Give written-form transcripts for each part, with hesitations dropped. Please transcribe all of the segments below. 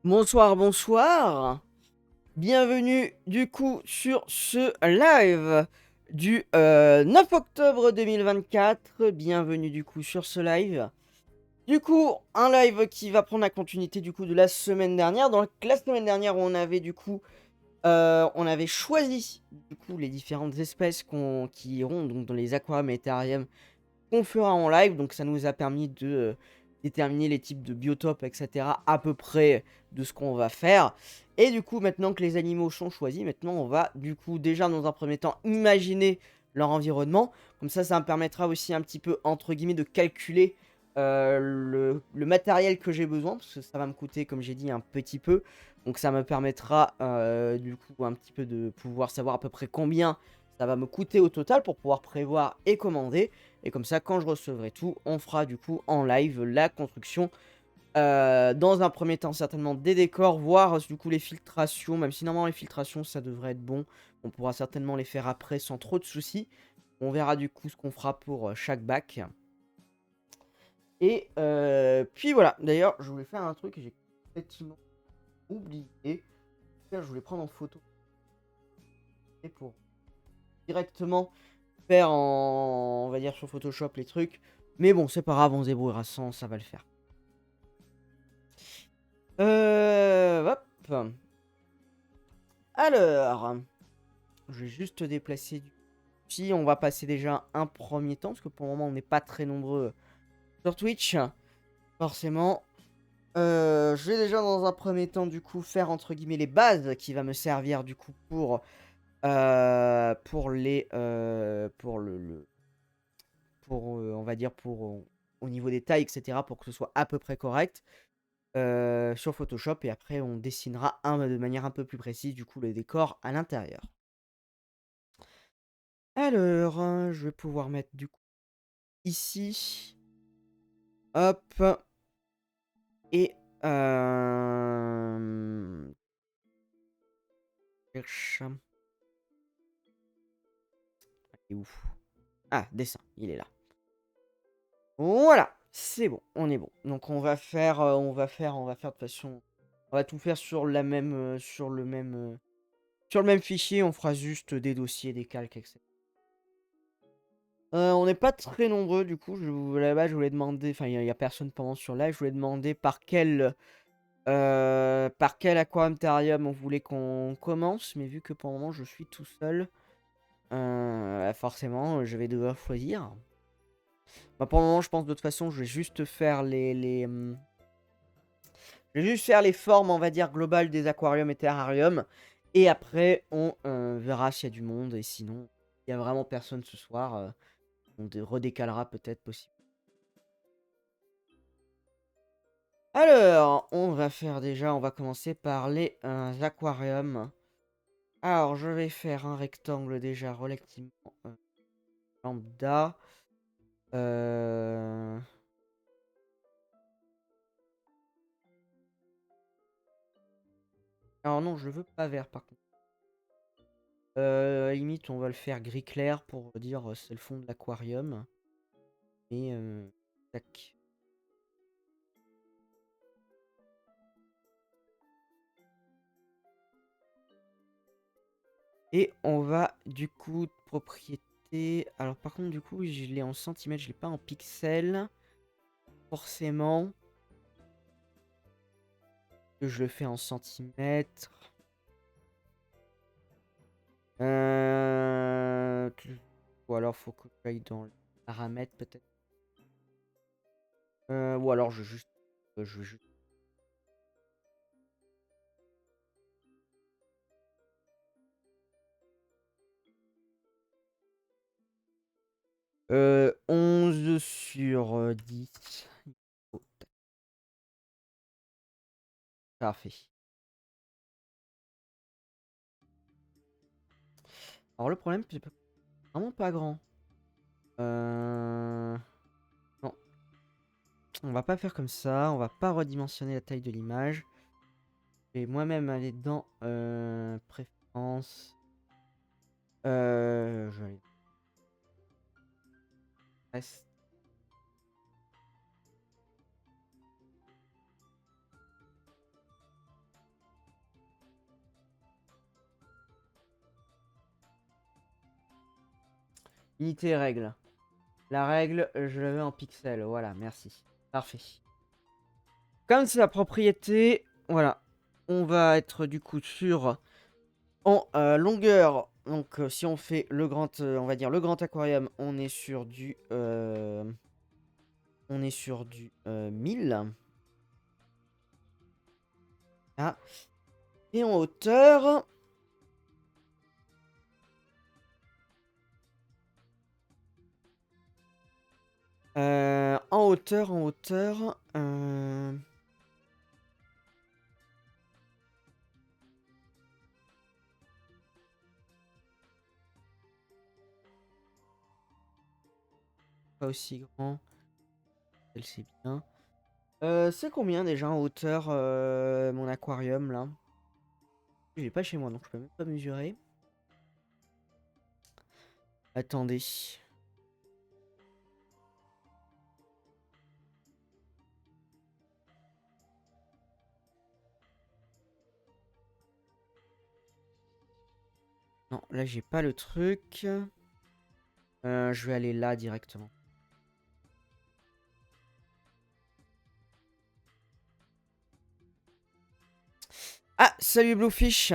Bonsoir, bonsoir. Bienvenue du coup sur ce live du 9 octobre 2024. Bienvenue du coup sur ce live. Du coup, un live qui va prendre la continuité du coup de la semaine dernière. Donc la semaine dernière, on avait choisi du coup les différentes espèces qui iront donc dans les aquariums et terrariums qu'on fera en live. Donc ça nous a permis de déterminer les types de biotopes, etc. à peu près de ce qu'on va faire. Et du coup, maintenant que les animaux sont choisis, maintenant on va du coup déjà dans un premier temps imaginer leur environnement. Comme ça me permettra aussi un petit peu, entre guillemets, de calculer le matériel que j'ai besoin. Parce que ça va me coûter, comme j'ai dit, un petit peu. Donc ça me permettra du coup un petit peu de pouvoir savoir à peu près combien ça va me coûter au total pour pouvoir prévoir et commander. Et comme ça, quand je recevrai tout, on fera du coup en live la construction. Dans un premier temps, certainement des décors, voire du coup les filtrations. Même si normalement les filtrations, ça devrait être bon. On pourra certainement les faire après sans trop de soucis. On verra du coup ce qu'on fera pour chaque bac. Et puis voilà. D'ailleurs, je voulais faire un truc que j'ai complètement oublié. Je voulais prendre en photo et pour directement faire on va dire sur Photoshop les trucs. Mais bon, c'est pas grave, on se débrouillera sans, ça va le faire. Hop. Alors, je vais juste déplacer du petit. On va passer déjà un premier temps, parce que pour le moment, on n'est pas très nombreux sur Twitch, forcément. Je vais déjà dans un premier temps, du coup, faire entre guillemets les bases qui va me servir du coup pour les pour on va dire au niveau des tailles, etc. pour que ce soit à peu près correct. Sur Photoshop et après on dessinera de manière un peu plus précise du coup le décor à l'intérieur. Alors, je vais pouvoir mettre du coup ici, hop, et cherche. Il est où? Ah, dessin, il est là. Voilà, c'est bon, on est bon. Donc on va faire de toute façon, on va tout faire sur la même, sur le même fichier. On fera juste des dossiers, des calques, etc. On n'est pas très nombreux du coup. Là-bas, je voulais demander, enfin, il y a personne pendant sur live. Je voulais demander par quel aquarium on voulait qu'on commence, mais vu que pour le moment je suis tout seul, forcément, je vais devoir choisir. Bah, pour le moment, je pense de toute façon, je vais juste faire je vais juste faire les formes, on va dire, globales des aquariums et terrariums. Et après, on verra s'il y a du monde. Et sinon, il y a vraiment personne ce soir. On redécalera peut-être possible. Alors, on va commencer par les aquariums. Alors, je vais faire un rectangle déjà relativement lambda. Euh, Alors non, je veux pas vert par contre. Limite, on va le faire gris clair pour dire c'est le fond de l'aquarium. Et tac. Et on va du coup propriété. Alors par contre du coup je l'ai en centimètres, je l'ai pas en pixels. Forcément. Je le fais en centimètres. Euh... Ou alors faut que j'aille dans les paramètres peut-être. Ou alors je vais juste. 11 sur 10. Oh, parfait. Alors le problème, c'est vraiment pas grand. Non, on va pas faire comme ça. On va pas redimensionner la taille de l'image. Je vais moi-même aller dans préférences. Je vais aller reste. Unité règle. La règle, je l'avais en pixels. Voilà, merci. Parfait. Comme c'est la propriété, voilà. On va être du coup sur en longueur. Donc si on fait le grand, on va dire le grand aquarium, on est sur du 1000. Ah. Et en hauteur. En hauteur. Pas aussi grand. Elle c'est bien. C'est combien déjà en hauteur mon aquarium là? Je l'ai pas chez moi donc je peux même pas mesurer. Attendez. Non, là j'ai pas le truc. Je vais aller là directement. Ah, salut Bluefish.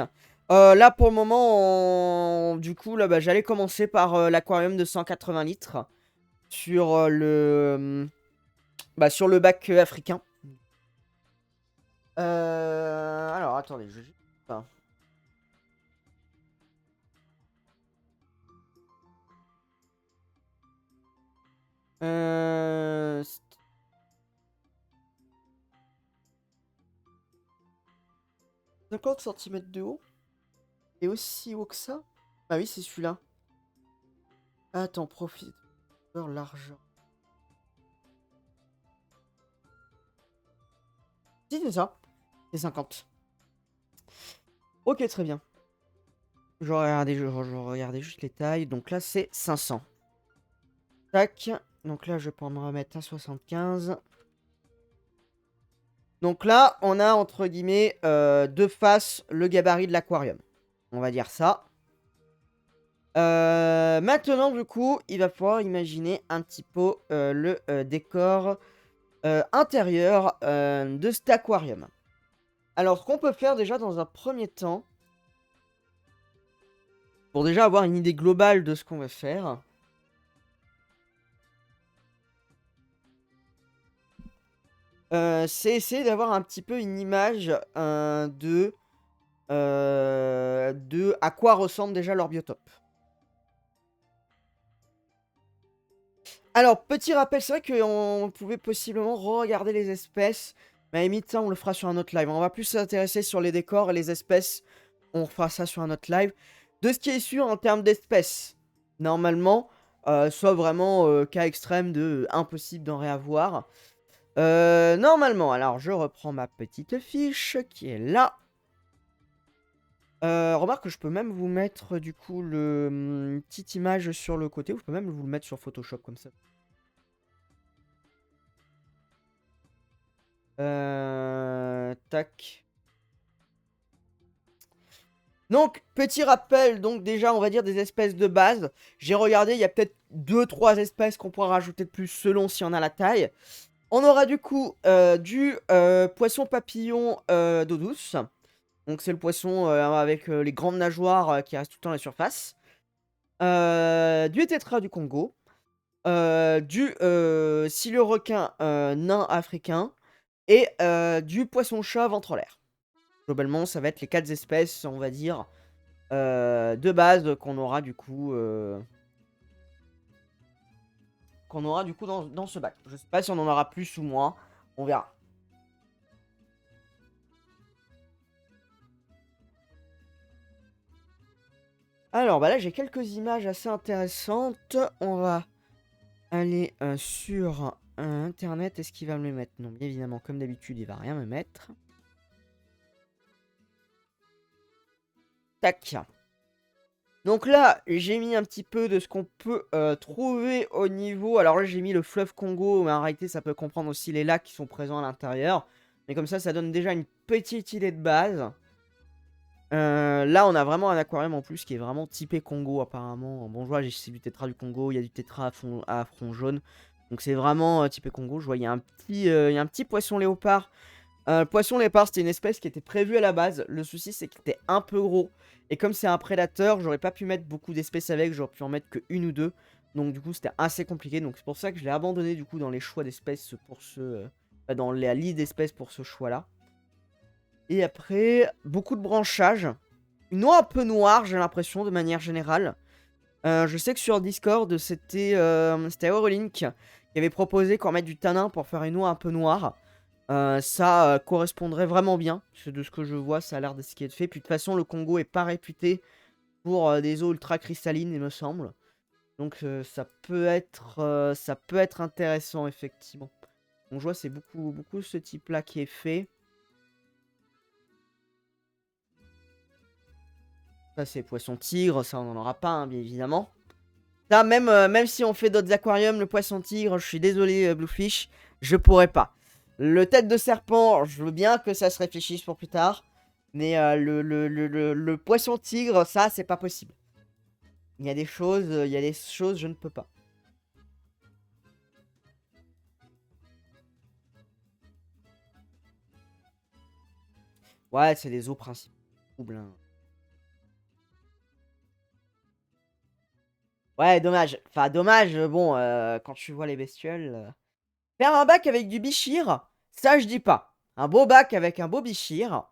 Là pour le moment, du coup, là, bah, j'allais commencer par l'aquarium de 180 litres sur sur le bac africain. Alors attendez, je. Enfin, 50 cm de haut? Et aussi haut que ça? Ah oui, c'est celui-là. Attends, profite. Largeur. Si, c'est ça. C'est 50. Ok, très bien. Je regardais juste les tailles. Donc là, c'est 500. Tac. Donc là, je peux me remettre à 75. Donc là, on a, entre guillemets, de face le gabarit de l'aquarium. On va dire ça. Maintenant, du coup, il va falloir imaginer un petit peu le décor intérieur de cet aquarium. Alors, ce qu'on peut faire déjà dans un premier temps, pour déjà avoir une idée globale de ce qu'on va faire, c'est essayer d'avoir un petit peu une image de à quoi ressemble déjà leur biotope. Alors, petit rappel, c'est vrai qu'on pouvait possiblement re-regarder les espèces, mais à la limite, ça, on le fera sur un autre live. On va plus s'intéresser sur les décors et les espèces, on fera ça sur un autre live. De ce qui est sûr en termes d'espèces, normalement, soit vraiment cas extrême de impossible d'en réavoir. Normalement, alors je reprends ma petite fiche qui est là. Remarque que je peux même vous mettre du coup le petite image sur le côté, ou je peux même vous le mettre sur Photoshop comme ça. Tac. Donc, petit rappel, donc déjà, on va dire des espèces de base. J'ai regardé, il y a peut-être 2-3 espèces qu'on pourra rajouter de plus selon si on a la taille. On aura du coup du poisson papillon d'eau douce. Donc c'est le poisson avec les grandes nageoires qui restent tout le temps à la surface. Du tétra du Congo. Du requin nain africain. Et du poisson-chat ventre l'air. Globalement, ça va être les 4 espèces, on va dire, de base qu'on aura du coup... dans ce bac. Je sais pas si on en aura plus ou moins. On verra. Alors, bah là, j'ai quelques images assez intéressantes. On va aller sur Internet. Est-ce qu'il va me les mettre? Non, bien évidemment, comme d'habitude, il va rien me mettre. Tac. Donc là, j'ai mis un petit peu de ce qu'on peut trouver au niveau... Alors là, j'ai mis le fleuve Congo, mais en réalité, ça peut comprendre aussi les lacs qui sont présents à l'intérieur. Mais comme ça donne déjà une petite idée de base. Là, on a vraiment un aquarium en plus qui est vraiment typé Congo apparemment. Bon, je vois, c'est du tétra du Congo, il y a du tétra à front jaune. Donc c'est vraiment typé Congo. Je vois, il y a un petit poisson léopard. Le poisson léopard, c'était une espèce qui était prévue à la base. Le souci, c'est qu'il était un peu gros. Et comme c'est un prédateur, j'aurais pas pu mettre beaucoup d'espèces avec. J'aurais pu en mettre que une ou deux. Donc du coup, c'était assez compliqué. Donc c'est pour ça que je l'ai abandonné du coup dans les choix d'espèces pour ce... dans la liste d'espèces pour ce choix-là. Et après, beaucoup de branchages. Une eau un peu noire, j'ai l'impression, de manière générale. Je sais que sur Discord, c'était Aurelink qui avait proposé qu'on mette du tanin pour faire une eau un peu noire. Ça correspondrait vraiment bien. De ce que je vois, ça a l'air de ce qui est fait. Puis de toute façon, le Congo est pas réputé pour des eaux ultra cristallines, il me semble. Donc ça peut être intéressant, effectivement. Donc je vois, c'est beaucoup ce type-là qui est fait. Ça, c'est poisson tigre, ça, on n'en aura pas, hein, bien évidemment. Ça, même si on fait d'autres aquariums, le poisson tigre, je suis désolé, Bluefish, je pourrais pas. Le tête de serpent, je veux bien que ça se réfléchisse pour plus tard. Mais le poisson tigre, ça, c'est pas possible. Il y a des choses, je ne peux pas. Ouais, c'est les eaux principales. Hein. Ouais, dommage. Enfin, dommage, bon, quand tu vois les bestioles... Faire un bac avec du bichir, ça, je dis pas. Un beau bac avec un beau bichir,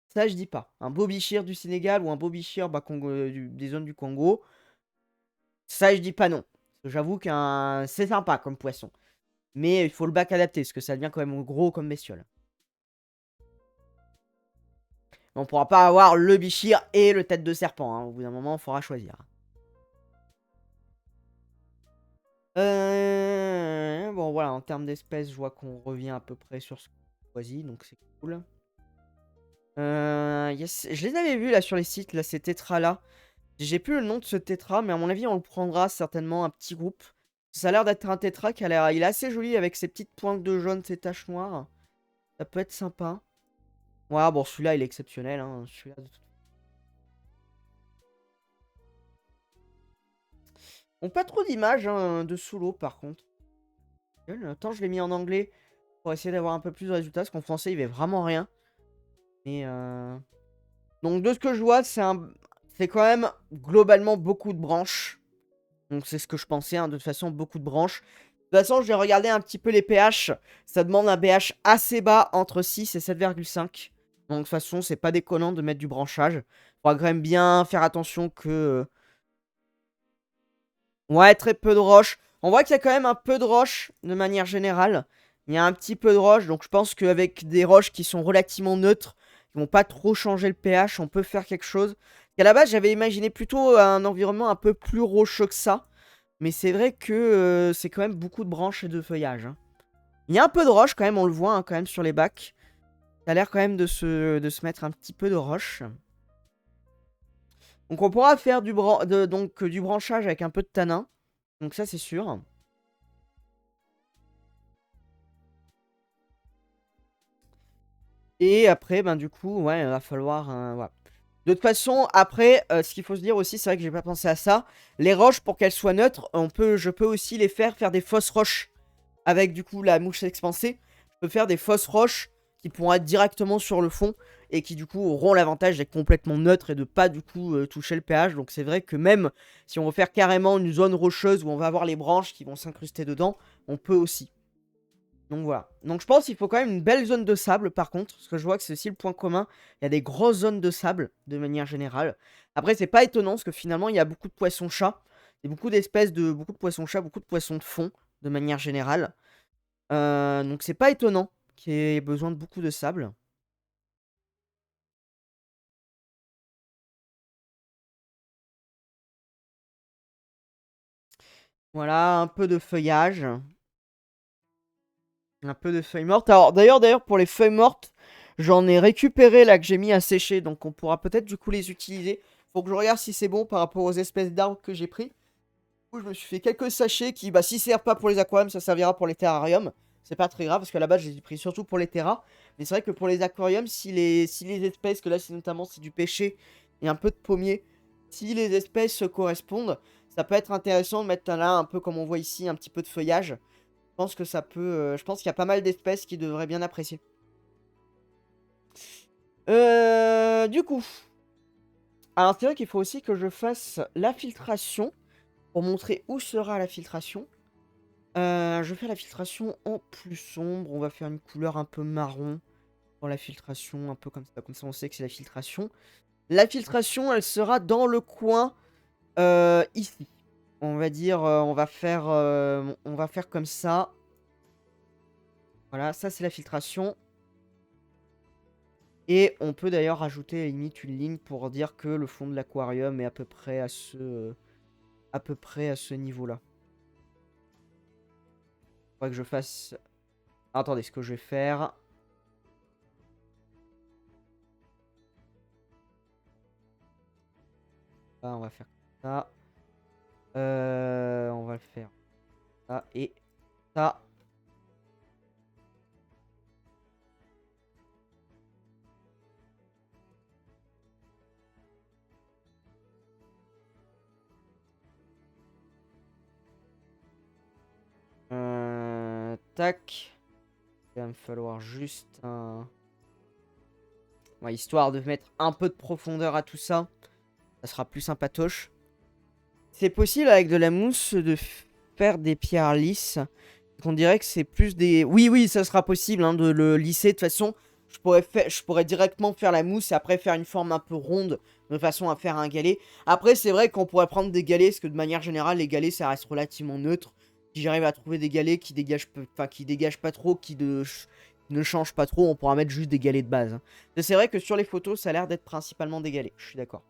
ça, je dis pas. Un beau bichir du Sénégal ou un beau bichir bah, des zones du Congo, ça, je dis pas non. Parce que j'avoue qu'un c'est sympa comme poisson. Mais il faut le bac adapté, parce que ça devient quand même gros comme bestiole. On pourra pas avoir le bichir et le tête de serpent. Hein. Au bout d'un moment, il faudra choisir. Bon, voilà, en termes d'espèces, je vois qu'on revient à peu près sur ce qu'on a choisi, donc c'est cool. Yes. Je les avais vus là sur les sites, là, ces tétras-là. J'ai plus le nom de ce tétra, mais à mon avis, on le prendra certainement un petit groupe. Ça a l'air d'être un tétra qui a l'air... Il est assez joli avec ses petites pointes de jaune, ses taches noires. Ça peut être sympa. Ouais, bon, celui-là, il est exceptionnel. Hein. Celui-là, on pas trop d'images hein, de sous l'eau, par contre. Attends, je l'ai mis en anglais pour essayer d'avoir un peu plus de résultats, parce qu'en français, il y avait vraiment rien. Et donc, de ce que je vois, c'est quand même globalement beaucoup de branches. Donc c'est ce que je pensais, hein, de toute façon, beaucoup de branches. De toute façon, j'ai regardé un petit peu les pH. Ça demande un pH assez bas, entre 6 et 7,5. Donc de toute façon, c'est pas déconnant de mettre du branchage. Faudra quand même bien faire attention que... Ouais, très peu de roches. On voit qu'il y a quand même un peu de roches, de manière générale. Il y a un petit peu de roches, donc je pense qu'avec des roches qui sont relativement neutres, qui vont pas trop changer le pH, on peut faire quelque chose. À la base, j'avais imaginé plutôt un environnement un peu plus rocheux que ça. Mais c'est vrai que c'est quand même beaucoup de branches et de feuillage. Hein. Il y a un peu de roche quand même, on le voit hein, quand même sur les bacs. Ça a l'air quand même de se mettre un petit peu de roche. Donc on pourra faire du branchage avec un peu de tanin. Donc ça c'est sûr. Et après, ben du coup, ouais, il va falloir... voilà. De toute façon, après, ce qu'il faut se dire aussi, c'est vrai que j'ai pas pensé à ça. Les roches, pour qu'elles soient neutres, je peux aussi les faire des fausses roches. Avec du coup la mouche expansée, je peux faire des fausses roches qui pourront être directement sur le fond et qui du coup auront l'avantage d'être complètement neutres et de pas du coup toucher le pH. Donc c'est vrai que même si on veut faire carrément une zone rocheuse où on va avoir les branches qui vont s'incruster dedans, on peut aussi. Donc voilà. Donc je pense qu'il faut quand même une belle zone de sable par contre, parce que je vois que c'est aussi le point commun. Il y a des grosses zones de sable de manière générale. Après c'est pas étonnant parce que finalement il y a beaucoup de poissons-chats. Il y a beaucoup de poissons-chats, beaucoup de poissons de fond de manière générale. Donc c'est pas étonnant qu'il y ait besoin de beaucoup de sable. Voilà, un peu de feuillage. Un peu de feuilles mortes. Alors d'ailleurs pour les feuilles mortes, j'en ai récupéré là que j'ai mis à sécher. Donc on pourra peut-être du coup les utiliser. Faut que je regarde si c'est bon par rapport aux espèces d'arbres que j'ai pris. Du coup je me suis fait quelques sachets qui, bah si ça sert pas pour les aquariums, ça servira pour les terrariums. C'est pas très grave parce qu'à la base j'ai pris surtout pour les terras. Mais c'est vrai que pour les aquariums, si les espèces, que là c'est notamment c'est du pêcher et un peu de pommier, si les espèces se correspondent, ça peut être intéressant de mettre là un peu comme on voit ici, un petit peu de feuillage. Je pense que ça peut. Je pense qu'il y a pas mal d'espèces qui devraient bien apprécier. Du coup. Alors c'est vrai qu'il faut aussi que je fasse la filtration pour montrer où sera la filtration. Je fais la filtration en plus sombre. On va faire une couleur un peu marron pour la filtration, un peu comme ça. Comme ça, on sait que c'est la filtration. La filtration, elle sera dans le coin ici. On va dire, on va faire comme ça. Voilà, ça c'est la filtration. Et on peut d'ailleurs rajouter à la limite une ligne pour dire que le fond de l'aquarium est à peu près à ce niveau-là. Faudrait que je fasse. Attendez, ce que je vais faire. On va faire ça. On va le faire ça et ça. Tac. Il va me falloir juste un. Ouais, histoire de mettre un peu de profondeur à tout ça. Ça sera plus sympatoche. C'est possible avec de la mousse de faire des pierres lisses. On dirait que c'est plus des... Oui, oui, ça sera possible hein, de le lisser. De toute façon, je pourrais directement faire la mousse et après faire une forme un peu ronde de façon à faire un galet. Après, c'est vrai qu'on pourrait prendre des galets parce que de manière générale, les galets, ça reste relativement neutre. Si j'arrive à trouver des galets qui dégagent, enfin, qui dégagent pas trop, ne changent pas trop, on pourra mettre juste des galets de base. Hein. C'est vrai que sur les photos, ça a l'air d'être principalement des galets. Je suis d'accord.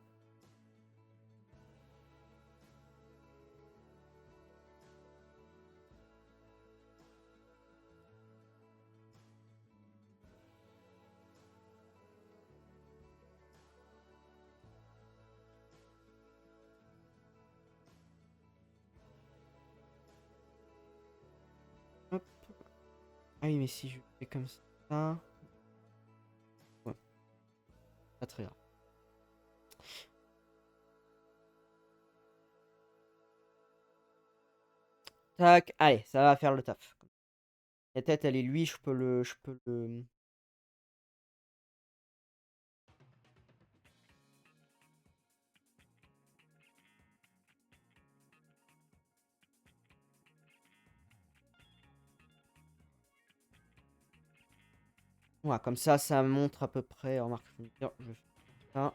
Hop. Ah oui, mais si je fais comme ça... Ouais, pas très grave. Tac, allez, ça va faire le taf. La tête, elle est lui, je peux le... Voilà, comme ça montre à peu près. Remarque, je vais faire ça.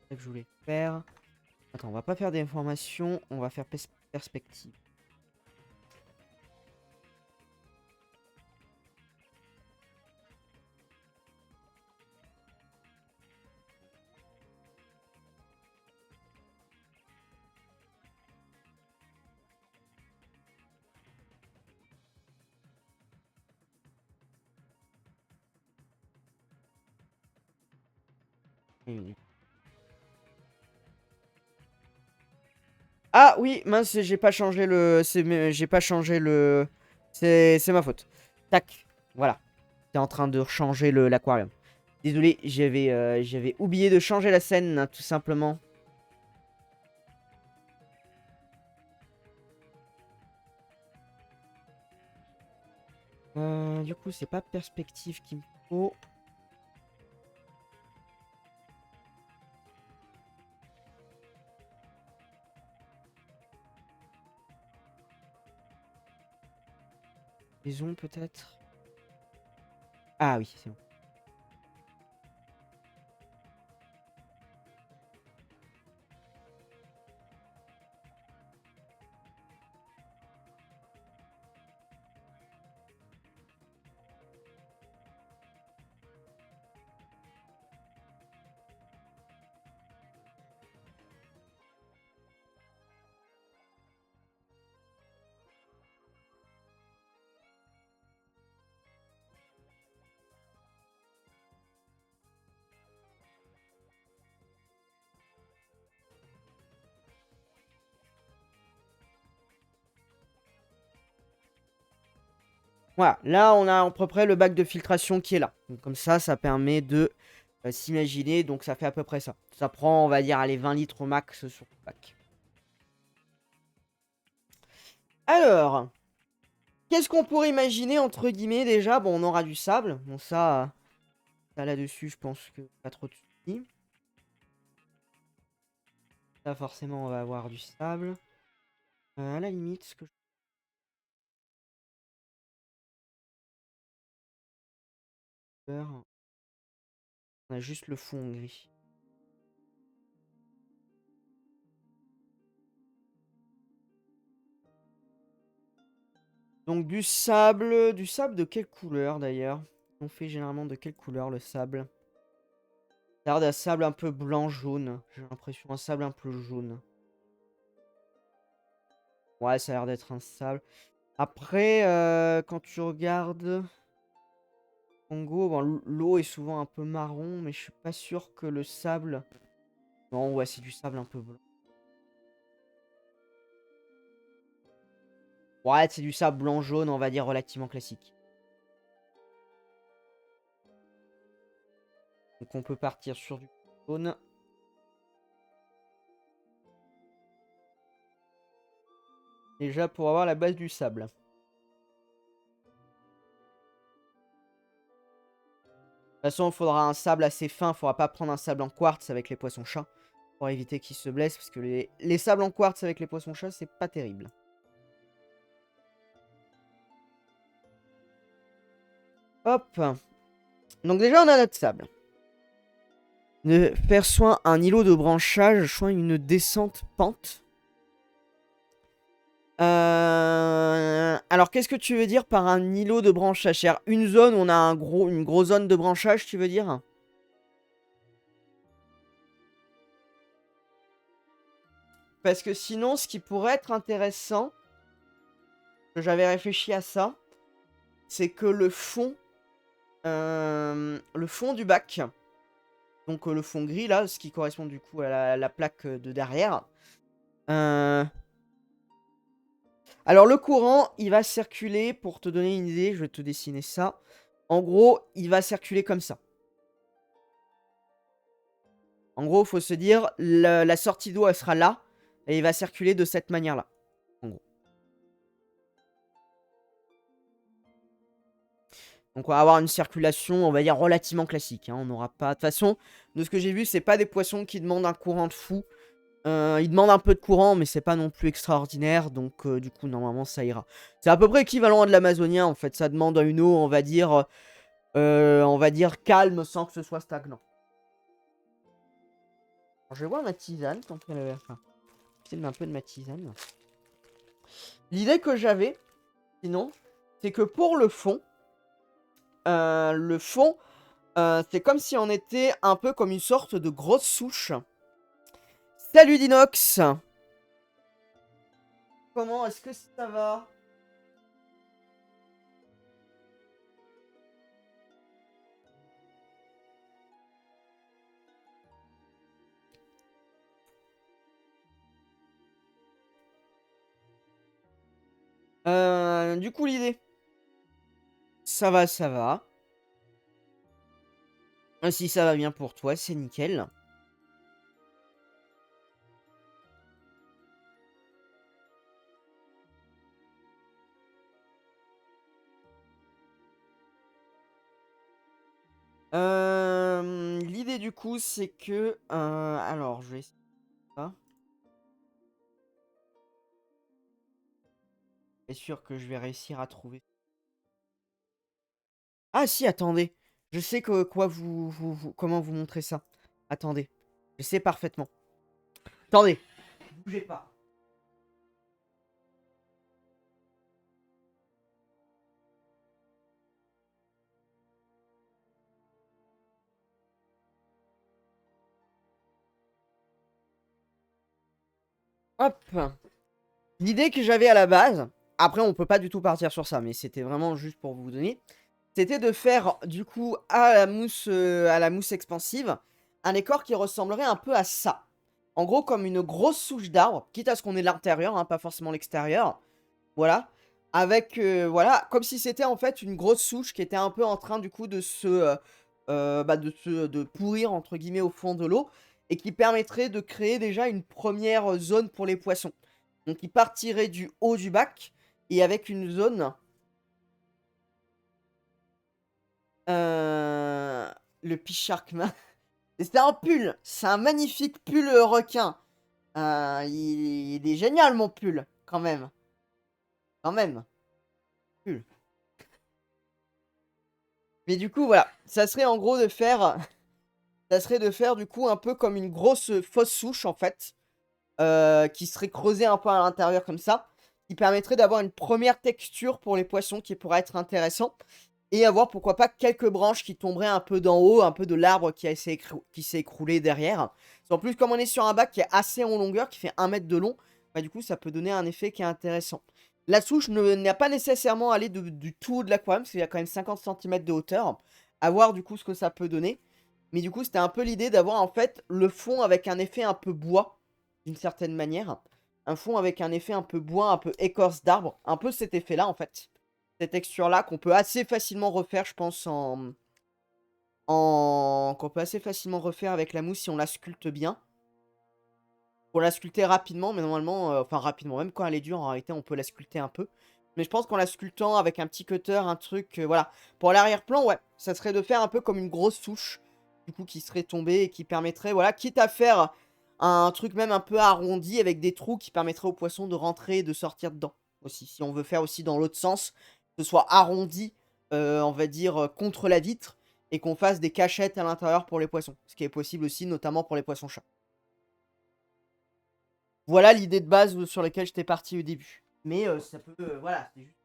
C'est ça que je voulais faire. Attends, on va pas faire d'informations, on va faire perspective. Oui. Ah oui, mince, j'ai pas changé le... J'ai pas changé le... C'est ma faute. Tac, voilà. T'es en train de changer l'aquarium. Désolé, j'avais oublié de changer la scène, hein, tout simplement. Du coup, c'est pas perspective qu'il me faut. Maison, peut-être. Ah oui, c'est bon. Voilà, là on a à peu près le bac de filtration qui est là. Donc comme ça permet de s'imaginer. Donc ça fait à peu près ça. Ça prend, on va dire, allez, 20 litres au max sur le bac. Alors, qu'est-ce qu'on pourrait imaginer entre guillemets déjà? Bon, on aura du sable. Bon, ça là-dessus, je pense que pas trop de soucis. Là, forcément, on va avoir du sable. À la limite, ce que je peux faire, on a juste le fond gris. Donc du sable de quelle couleur d'ailleurs? On fait généralement de quelle couleur le sable? Ça a l'air d'un sable un peu blanc-jaune. J'ai l'impression un sable un peu jaune. Ouais, ça a l'air d'être un sable. Après, quand tu regardes Congo, bon, l'eau est souvent un peu marron, mais je suis pas sûr que le sable... Non, ouais, c'est du sable un peu blanc. Ouais, c'est du sable blanc-jaune, on va dire relativement classique. Donc on peut partir sur du jaune. Déjà pour avoir la base du sable. De toute façon, il faudra un sable assez fin. Il faudra pas prendre un sable en quartz avec les poissons-chats. Pour éviter qu'ils se blessent. Parce que les sables en quartz avec les poissons-chats, c'est pas terrible. Hop. Donc déjà, on a notre sable. De faire soit un îlot de branchage, soit une descente pente. Alors, qu'est-ce que tu veux dire par un îlot de branchage? C'est-à-dire une zone où on a une grosse zone de branchage, tu veux dire? Parce que sinon, ce qui pourrait être intéressant, que j'avais réfléchi à ça, c'est que le fond du bac, donc le fond gris là, ce qui correspond du coup à la plaque de derrière. Alors le courant, il va circuler, pour te donner une idée, je vais te dessiner ça. En gros, il va circuler comme ça. En gros, il faut se dire, la sortie d'eau, elle sera là, et il va circuler de cette manière-là. En gros. Donc on va avoir une circulation, on va dire, relativement classique. Hein. On n'aura pas... De toute façon, de ce que j'ai vu, c'est pas des poissons qui demandent un courant de fou. Ils demandent un peu de courant, mais c'est pas non plus extraordinaire. Donc du coup, normalement, ça ira. C'est à peu près équivalent à de l'amazonien, en fait. Ça demande une eau, on va dire calme, sans que ce soit stagnant. Alors, je vais voir ma tisane, tant qu'elle avait... Enfin, je vais un peu de ma tisane. L'idée que j'avais, sinon, c'est que pour le fond, c'est comme si on était un peu comme une sorte de grosse souche. Salut Dinox! Comment est-ce que ça va? Du coup, l'idée. Ça va, ça va. Si ça va bien pour toi, c'est nickel. L'idée du coup, c'est que... alors, je vais essayer ça. Je suis sûr que je vais réussir à trouver. Ah si, attendez. Je sais comment vous montrer ça. Attendez. Je sais parfaitement. Attendez. Bougez pas. Hop. L'idée que j'avais à la base, après on peut pas du tout partir sur ça, mais c'était vraiment juste pour vous donner, c'était de faire du coup à la mousse expansive, un décor qui ressemblerait un peu à ça. En gros comme une grosse souche d'arbre, quitte à ce qu'on ait l'intérieur, hein, pas forcément l'extérieur. Voilà. avec, voilà, comme si c'était en fait une grosse souche qui était un peu en train du coup de «pourrir» entre guillemets au fond de l'eau et qui permettrait de créer déjà une première zone pour les poissons. Donc ils partiraient du haut du bac et avec une zone, le Pisharkman. C'est un pull, c'est un magnifique pull, requin. Il est génial mon pull, quand même, pull. Mais du coup voilà, ça serait en gros de faire ça serait de faire du coup un peu comme une grosse, fausse souche en fait, qui serait creusée un peu à l'intérieur comme ça, qui permettrait d'avoir une première texture pour les poissons qui pourrait être intéressant et avoir pourquoi pas quelques branches qui tomberaient un peu d'en haut, un peu de l'arbre qui s'est écroulé derrière. En plus comme on est sur un bac qui est assez en longueur, qui fait 1 mètre de long, bah, du coup ça peut donner un effet qui est intéressant. La souche n'a pas nécessairement aller du tout haut de l'aquarium, parce qu'il y a quand même 50 centimètres de hauteur. À voir du coup ce que ça peut donner. Mais du coup, c'était un peu l'idée d'avoir en fait le fond avec un effet un peu bois, d'une certaine manière. Un fond avec un effet un peu bois, un peu écorce d'arbre. Un peu cet effet-là en fait. Cette texture-là qu'on peut assez facilement refaire, je pense, qu'on peut assez facilement refaire avec la mousse si on la sculpte bien. Pour la sculpter rapidement, mais normalement, enfin rapidement, même quand elle est dure, en réalité, on peut la sculpter un peu. Mais je pense qu'en la sculptant avec un petit cutter, un truc, voilà. Pour l'arrière-plan, ouais, ça serait de faire un peu comme une grosse souche, du coup, qui serait tombée et qui permettrait, voilà, quitte à faire un truc même un peu arrondi avec des trous qui permettraient aux poissons de rentrer et de sortir dedans aussi. Si on veut faire aussi dans l'autre sens, que ce soit arrondi, on va dire, contre la vitre et qu'on fasse des cachettes à l'intérieur pour les poissons. Ce qui est possible aussi, notamment pour les poissons-chats. Voilà l'idée de base sur laquelle j'étais parti au début. Mais ça peut, voilà, c'est juste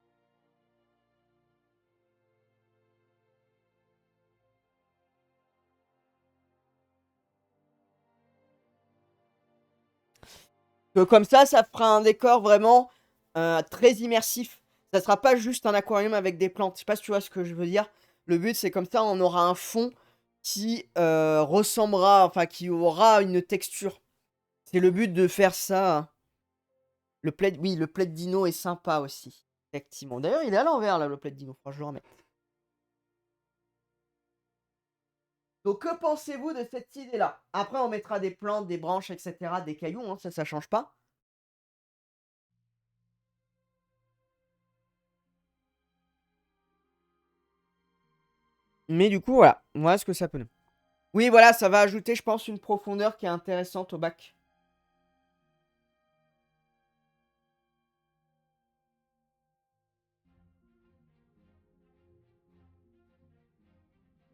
que comme ça fera un décor vraiment très immersif. Ça sera pas juste un aquarium avec des plantes. Je sais pas si tu vois ce que je veux dire. Le but, c'est comme ça, on aura un fond qui ressemblera, enfin, qui aura une texture. C'est le but de faire ça. Le plaid, oui, le plaid dino est sympa aussi. Effectivement. D'ailleurs, il est à l'envers, là, le plaid dino. Faudra que je le remette. Donc, que pensez-vous de cette idée-là? Après, on mettra des plantes, des branches, etc., des cailloux, hein, ça change pas. Mais du coup, voilà ce que ça peut donner. Oui, voilà, ça va ajouter, je pense, une profondeur qui est intéressante au bac.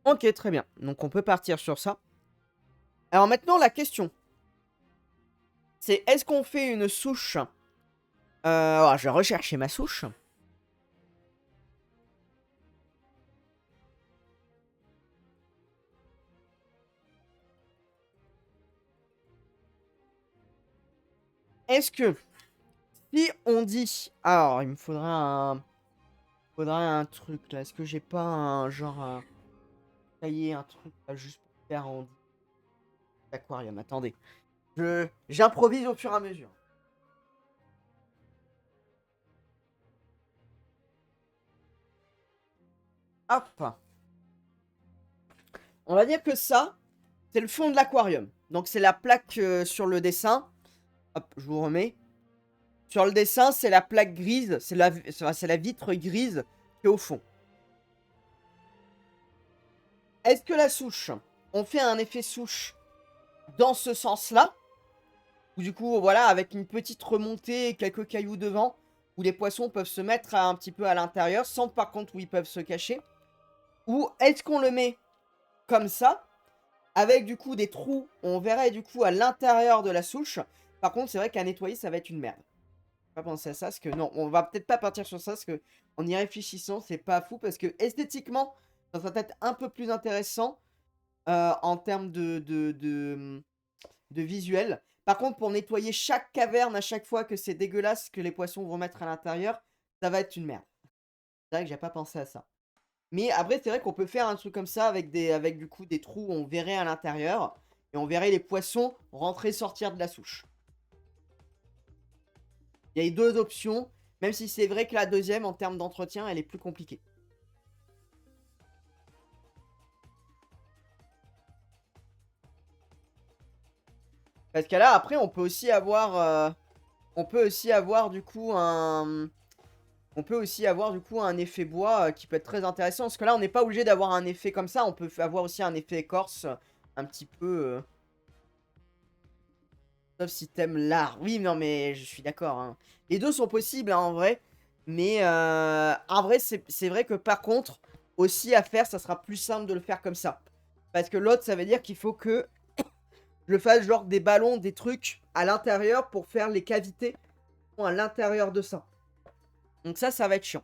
Ok, très bien. Donc, on peut partir sur ça. Alors maintenant, la question, c'est est-ce qu'on fait une souche alors, je vais rechercher ma souche. Est-ce que si on dit... Alors, il me faudra un truc, là. Est-ce que j'ai pas un genre... tailler un truc, là, juste pour faire en aquarium. Attendez. J'improvise au fur et à mesure. Hop. On va dire que ça, c'est le fond de l'aquarium. Donc c'est la plaque sur le dessin. Hop, je vous remets. Sur le dessin, c'est la plaque grise. C'est la vitre grise qui est au fond. Est-ce que la souche, on fait un effet souche dans ce sens-là? Ou du coup, voilà, avec une petite remontée et quelques cailloux devant, où les poissons peuvent se mettre un petit peu à l'intérieur, sans par contre où ils peuvent se cacher? Ou est-ce qu'on le met comme ça, avec du coup des trous, on verrait du coup à l'intérieur de la souche. Par contre, c'est vrai qu'à nettoyer, ça va être une merde. Pas penser à ça, parce que non, on va peut-être pas partir sur ça, parce que en y réfléchissant, c'est pas fou, parce que esthétiquement, ça sera peut-être un peu plus intéressant en termes de visuel. Par contre, pour nettoyer chaque caverne à chaque fois que c'est dégueulasse que les poissons vont mettre à l'intérieur, ça va être une merde. C'est vrai que j'ai pas pensé à ça. Mais après, c'est vrai qu'on peut faire un truc comme ça avec du coup des trous où on verrait à l'intérieur et on verrait les poissons rentrer sortir de la souche. Il y a les deux options. Même si c'est vrai que la deuxième, en termes d'entretien, elle est plus compliquée. Parce que là, après, on peut aussi avoir du coup un... On peut aussi avoir du coup un effet bois qui peut être très intéressant. Parce que là, on n'est pas obligé d'avoir un effet comme ça. On peut avoir aussi un effet écorce un petit peu... Sauf si t'aimes l'art. Oui, non, mais je suis d'accord, hein. Les deux sont possibles, hein, en vrai. Mais en vrai, c'est vrai que par contre, aussi à faire, ça sera plus simple de le faire comme ça. Parce que l'autre, ça veut dire qu'il faut que je fasse genre des ballons, des trucs à l'intérieur pour faire les cavités à l'intérieur de ça. Donc ça va être chiant.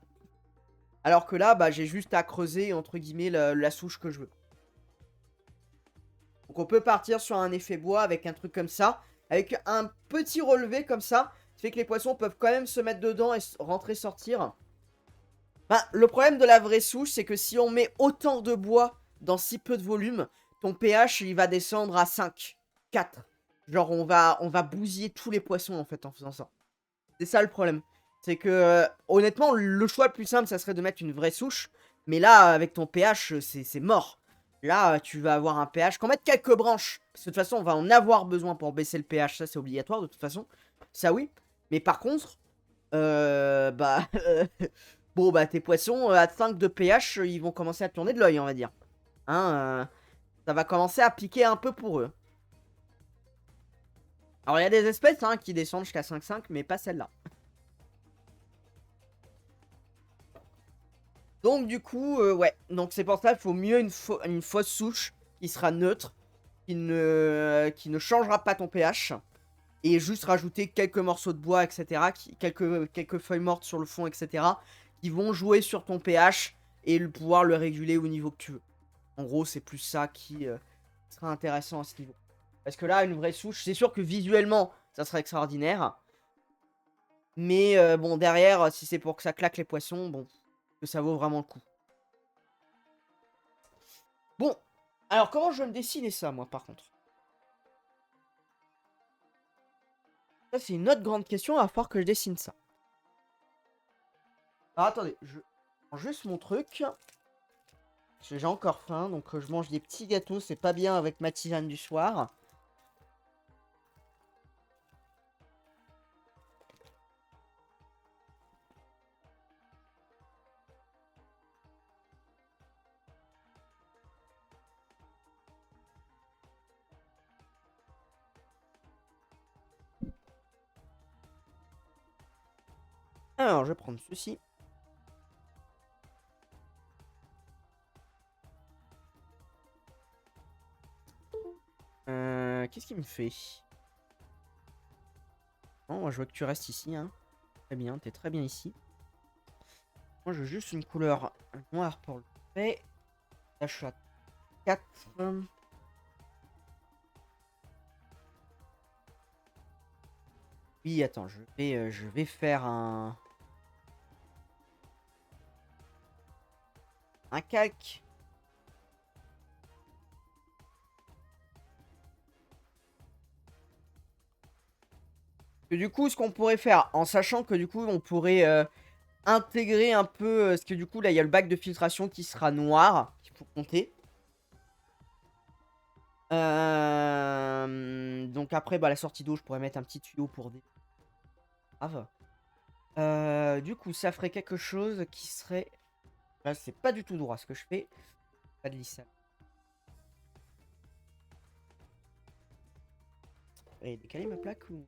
Alors que là, bah, j'ai juste à creuser, entre guillemets, la souche que je veux. Donc on peut partir sur un effet bois avec un truc comme ça. Avec un petit relevé comme ça. Ça fait que les poissons peuvent quand même se mettre dedans et rentrer, sortir. Bah, le problème de la vraie souche, c'est que si on met autant de bois dans si peu de volume, ton pH, il va descendre à 5, 4. Genre, on va bousiller tous les poissons, en fait, en faisant ça. C'est ça le problème. C'est que, honnêtement, le choix le plus simple, ça serait de mettre une vraie souche. Mais là, avec ton pH, c'est mort. Là, tu vas avoir un pH. Qu'on mette quelques branches. Parce que de toute façon, on va en avoir besoin pour baisser le pH. Ça, c'est obligatoire, de toute façon. Ça, oui. Mais par contre, bah... bon, bah, tes poissons, à 5 de pH, ils vont commencer à tourner de l'œil, on va dire. Hein, ça va commencer à piquer un peu pour eux. Alors, il y a des espèces hein, qui descendent jusqu'à 5,5, mais pas celle-là. Donc du coup, ouais. Donc c'est pour ça qu'il faut mieux une fausse souche qui sera neutre, qui ne changera pas ton pH. Et juste rajouter quelques morceaux de bois, etc. Quelques feuilles mortes sur le fond, etc. Qui vont jouer sur ton pH et pouvoir le réguler au niveau que tu veux. En gros, c'est plus ça qui sera intéressant à ce niveau. Parce que là, une vraie souche, c'est sûr que visuellement, ça serait extraordinaire. Mais bon, derrière, si c'est pour que ça claque les poissons, bon, que ça vaut vraiment le coup. Bon, alors comment je vais me dessiner ça, moi, par contre? Ça, c'est une autre grande question, il va falloir que je dessine ça. Alors, attendez, je prends juste mon truc. Parce que j'ai encore faim, donc je mange des petits gâteaux, c'est pas bien avec ma tisane du soir. Alors, je vais prendre ceci. Qu'est-ce qu'il me fait? Non, moi je veux que tu restes ici, hein. Très bien, t'es très bien ici. Moi je veux juste une couleur noire pour le fait. Là je suis à 4. Oui, attends, je vais faire un calque. Que du coup, ce qu'on pourrait faire, en sachant que du coup, on pourrait intégrer un peu, parce que du coup, là, il y a le bac de filtration qui sera noir, qu'il faut compter. Donc après, bah, la sortie d'eau, je pourrais mettre un petit tuyau pour des... Grave. Du coup, ça ferait quelque chose qui serait... Là, c'est pas du tout droit ce que je fais. Pas de lissage. Et décaler ma plaque ou...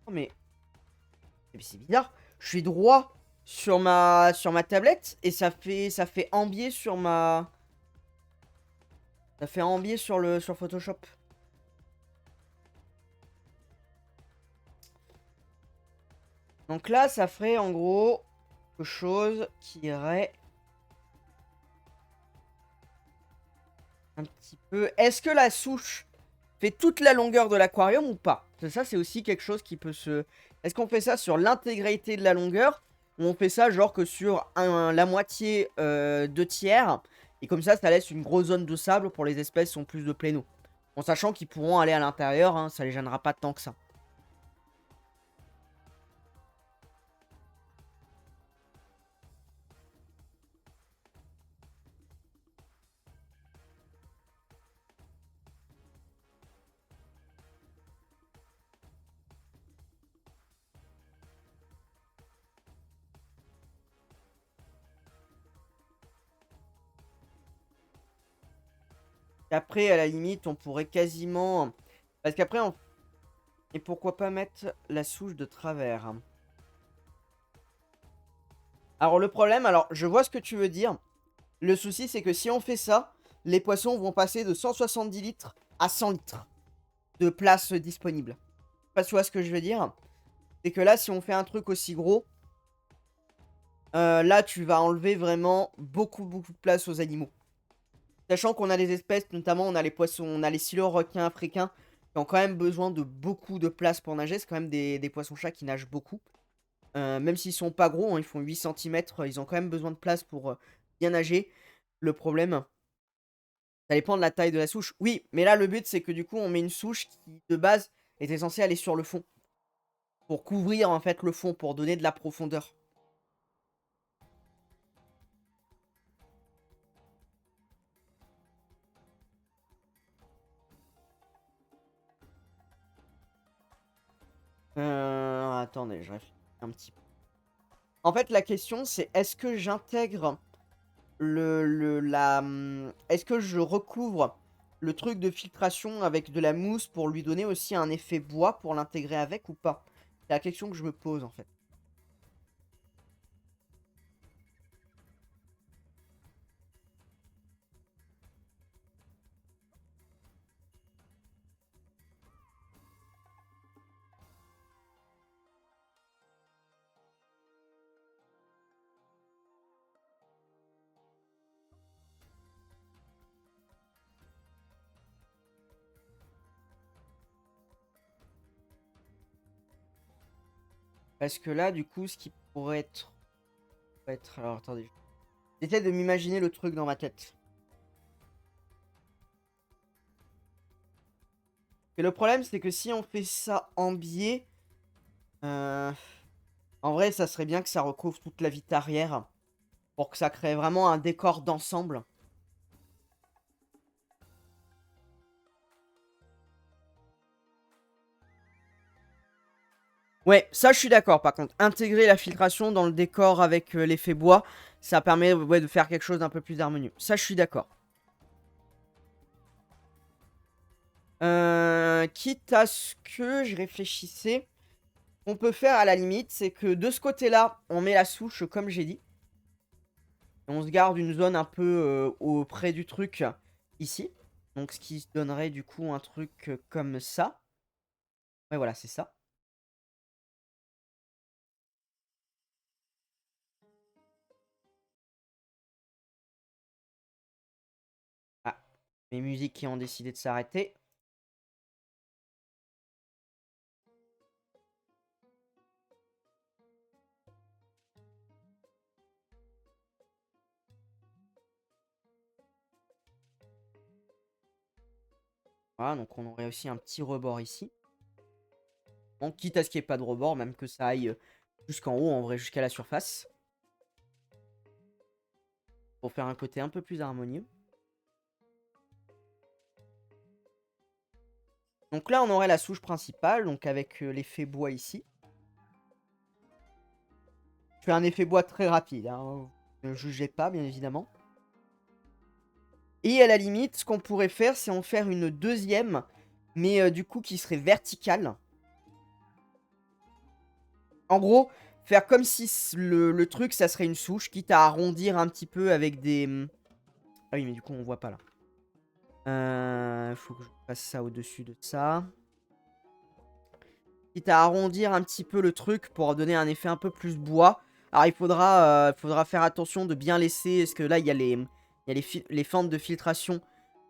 Oh, mais c'est bizarre. Je suis droit sur ma tablette et ça fait en biais sur ma... Ça fait en biais sur Photoshop. Donc là, ça ferait en gros quelque chose qui irait un petit peu... Est-ce que la souche fait toute la longueur de l'aquarium ou pas? Ça, c'est aussi quelque chose qui peut se... Est-ce qu'on fait ça sur l'intégralité de la longueur ou on fait ça genre que sur la moitié 2 tiers et comme ça laisse une grosse zone de sable pour les espèces qui sont plus de pléno. En sachant qu'ils pourront aller à l'intérieur, hein, ça les gênera pas tant que ça. Après, à la limite, on pourrait quasiment... Parce qu'après, on... Et pourquoi pas mettre la souche de travers? Alors, le problème, alors, je vois ce que tu veux dire. Le souci, c'est que si on fait ça, les poissons vont passer de 170 litres à 100 litres de place disponible. Je sais pas si tu vois ce que je veux dire. C'est que là, si on fait un truc aussi gros, là, tu vas enlever vraiment beaucoup, beaucoup de place aux animaux. Sachant qu'on a des espèces, notamment on a les poissons, on a les silures-requins africains, qui ont quand même besoin de beaucoup de place pour nager. C'est quand même des poissons-chats qui nagent beaucoup. Même s'ils sont pas gros, hein, ils font 8 cm, ils ont quand même besoin de place pour bien nager. Le problème, ça dépend de la taille de la souche. Oui, mais là, le but, c'est que du coup, on met une souche qui, de base, était censée aller sur le fond. Pour couvrir, en fait, le fond, pour donner de la profondeur. Attendez, je réfléchis un petit peu. En fait, la question, c'est est-ce que j'intègre est-ce que je recouvre le truc de filtration avec de la mousse pour lui donner aussi un effet bois pour l'intégrer avec ou pas? C'est la question que je me pose, en fait. Parce que là, du coup, ce qui pourrait être... Alors, attendez. J'essaie de m'imaginer le truc dans ma tête. Et le problème, c'est que si on fait ça en biais... En vrai, ça serait bien que ça recouvre toute la vitre arrière. Pour que ça crée vraiment un décor d'ensemble. Ouais, ça je suis d'accord par contre. Intégrer la filtration dans le décor avec l'effet bois, ça permet ouais, de faire quelque chose d'un peu plus harmonieux. Ça je suis d'accord. Quitte à ce que je réfléchissais, on peut faire à la limite, c'est que de ce côté-là, on met la souche comme j'ai dit. Et on se garde une zone un peu auprès du truc ici. Donc ce qui donnerait du coup un truc comme ça. Ouais voilà, c'est ça. Ah, mes musiques qui ont décidé de s'arrêter. Voilà, donc on aurait aussi un petit rebord ici. Bon, quitte à ce qu'il n'y ait pas de rebord, même que ça aille jusqu'en haut, en vrai, jusqu'à la surface. Pour faire un côté un peu plus harmonieux. Donc là, on aurait la souche principale, donc avec l'effet bois ici. Je fais un effet bois très rapide, hein. Ne jugez pas, bien évidemment. Et à la limite, ce qu'on pourrait faire, c'est en faire une deuxième, mais du coup qui serait verticale. En gros, faire comme si le truc, ça serait une souche, quitte à arrondir un petit peu avec des... Ah oui, mais du coup, on voit pas là. Faut que je passe ça au-dessus de ça. Quitte à arrondir un petit peu le truc pour donner un effet un peu plus bois. Alors, il faudra faire attention de bien laisser... Parce que là, il y a les fentes de filtration.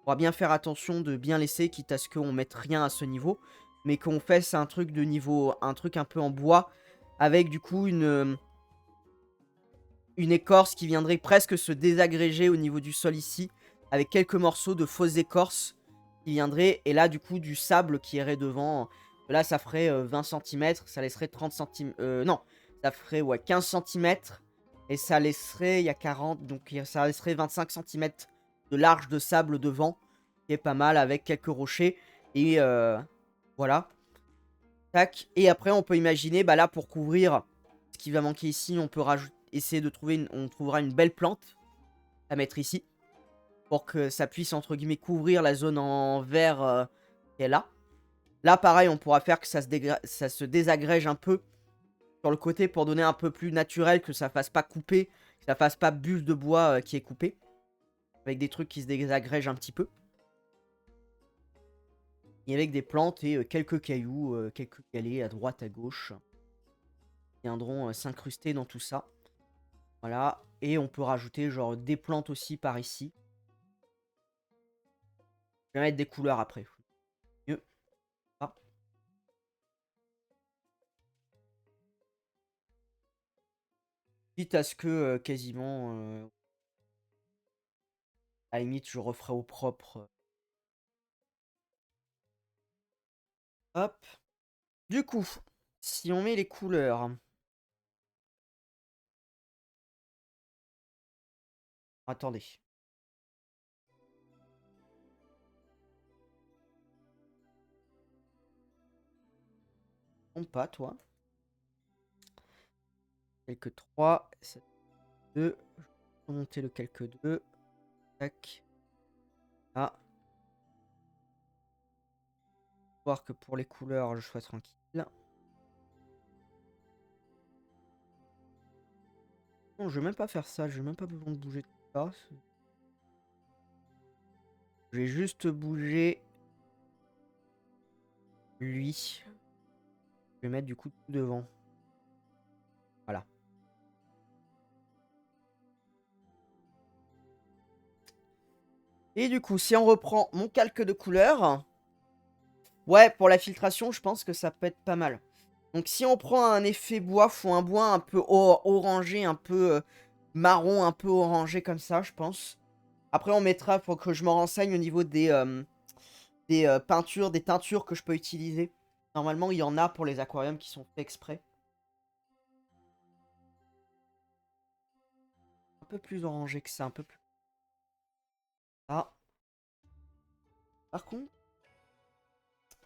On va bien faire attention de bien laisser, quitte à ce qu'on mette rien à ce niveau. Mais qu'on fasse un truc de niveau... Un truc un peu en bois. Avec, du coup, une écorce qui viendrait presque se désagréger au niveau du sol ici. Avec quelques morceaux de fausses écorces qui viendrait. Et là, du coup, du sable qui irait devant. Là, ça ferait 20 cm. Ça laisserait 30 cm. Non, ça ferait ouais, 15 cm. Et ça laisserait, il y a 40. Donc, ça laisserait 25 cm de large de sable devant. Qui est pas mal avec quelques rochers. Et voilà. Tac. Et après, on peut imaginer, bah là, pour couvrir ce qui va manquer ici, on peut essayer de trouver on trouvera une belle plante à mettre ici. Pour que ça puisse, entre guillemets, couvrir la zone en vert qui est là. Là, pareil, on pourra faire que ça se désagrège un peu sur le côté pour donner un peu plus naturel, que ça fasse pas couper, que ça fasse pas bûche de bois qui est coupé. Avec des trucs qui se désagrègent un petit peu. Et avec des plantes et quelques cailloux, quelques galets à droite, à gauche. Qui viendront s'incruster dans tout ça. Voilà. Et on peut rajouter genre des plantes aussi par ici. Je vais mettre des couleurs après. Mieux. Ah. Quitte à ce que quasiment... à la limite, je referai au propre. Hop. Du coup, si on met les couleurs... Attendez. Non pas, toi. Quelques 3. 2. Je vais remonter le calque 2. Tac. Là. Voir que pour les couleurs, je sois tranquille. Non, je vais même pas faire ça. Je vais même pas besoin de bouger tout ça. Je vais juste bouger lui. Je vais mettre du coup tout devant. Voilà. Et du coup, si on reprend mon calque de couleurs, ouais, pour la filtration, je pense que ça peut être pas mal. Donc si on prend un effet bois, faut un bois un peu orangé, un peu marron, un peu orangé comme ça, je pense. Après, on mettra, faut que je me renseigne au niveau des peintures, des teintures que je peux utiliser. Normalement, il y en a pour les aquariums qui sont faits exprès. Un peu plus orangé que ça, un peu plus... Ah. Par contre,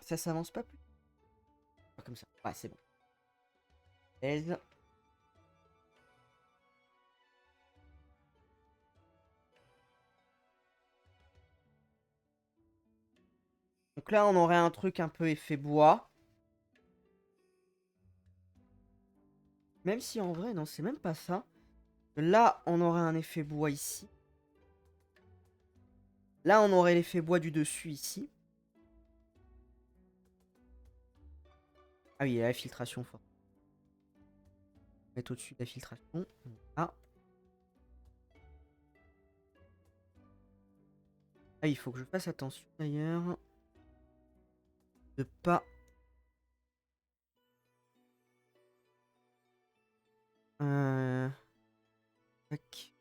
ça s'avance pas plus. Pas comme ça. Ouais, c'est bon. 16. Donc là, on aurait un truc un peu effet bois. Même si en vrai, non, c'est même pas ça. Là, on aurait un effet bois ici. Là, on aurait l'effet bois du dessus ici. Ah oui, il y a la filtration forte. Mettre au-dessus de la filtration. Ah. Ah, il faut que je fasse attention d'ailleurs. De pas... Tac.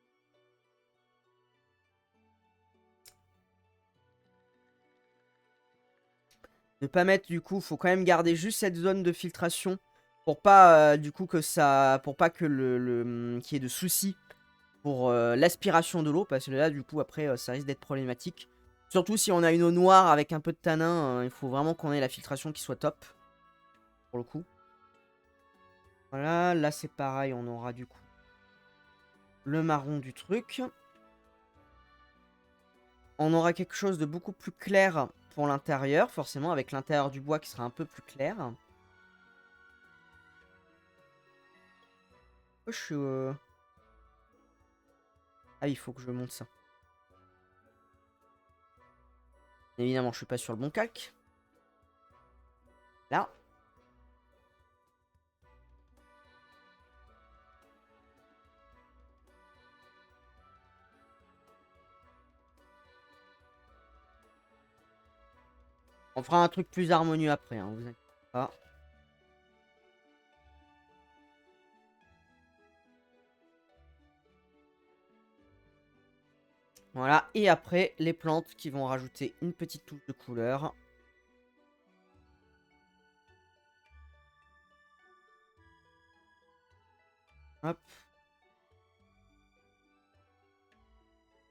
Ne pas mettre du coup, faut quand même garder juste cette zone de filtration pour pas du coup que ça, pour pas que qu'il y ait de soucis pour l'aspiration de l'eau parce que là du coup après ça risque d'être problématique. Surtout si on a une eau noire avec un peu de tanin, il faut vraiment qu'on ait la filtration qui soit top pour le coup. Voilà, là c'est pareil, on aura du coup le marron du truc. On aura quelque chose de beaucoup plus clair pour l'intérieur, forcément avec l'intérieur du bois qui sera un peu plus clair. Oh, je suis... Ah, il faut que je monte ça. Évidemment, je suis pas sur le bon calque. Là. On fera un truc plus harmonieux après, hein, vous inquiétez pas. Voilà, et après, les plantes qui vont rajouter une petite touche de couleur. Hop.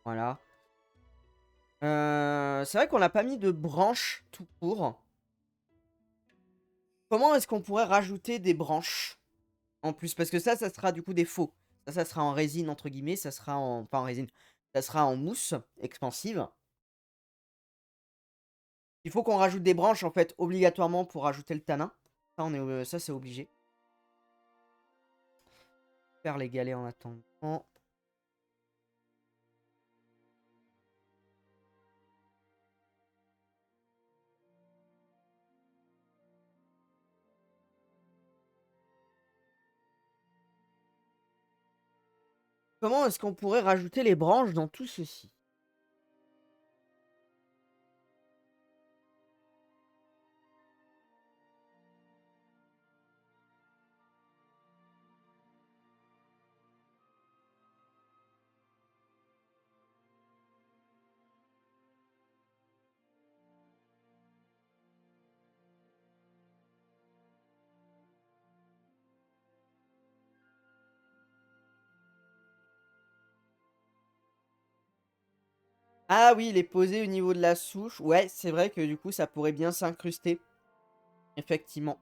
Voilà. C'est vrai qu'on n'a pas mis de branches tout court. Comment est-ce qu'on pourrait rajouter des branches en plus? Parce que ça sera du coup des faux. Ça sera en résine, entre guillemets. Ça sera en... Pas en résine. Ça sera en mousse expansive. Il faut qu'on rajoute des branches, en fait, obligatoirement pour rajouter le tanin. Ça, c'est obligé. Faire les galets en attendant. Comment est-ce qu'on pourrait rajouter les branches dans tout ceci? Ah oui, les poser au niveau de la souche. Ouais, c'est vrai que du coup, ça pourrait bien s'incruster. Effectivement.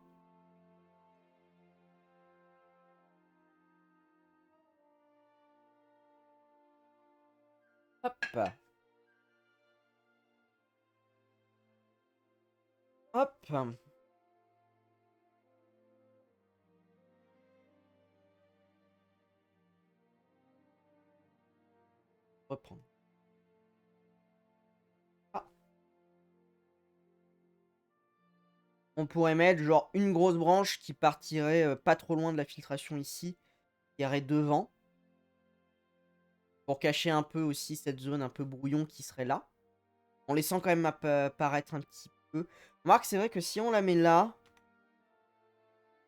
Hop. Hop. Reprendre. Ah. On pourrait mettre genre une grosse branche qui partirait pas trop loin de la filtration ici. Qui irait devant. Pour cacher un peu aussi cette zone un peu brouillon qui serait là. En laissant quand même apparaître un petit peu. Remarque, c'est vrai que si on la met là,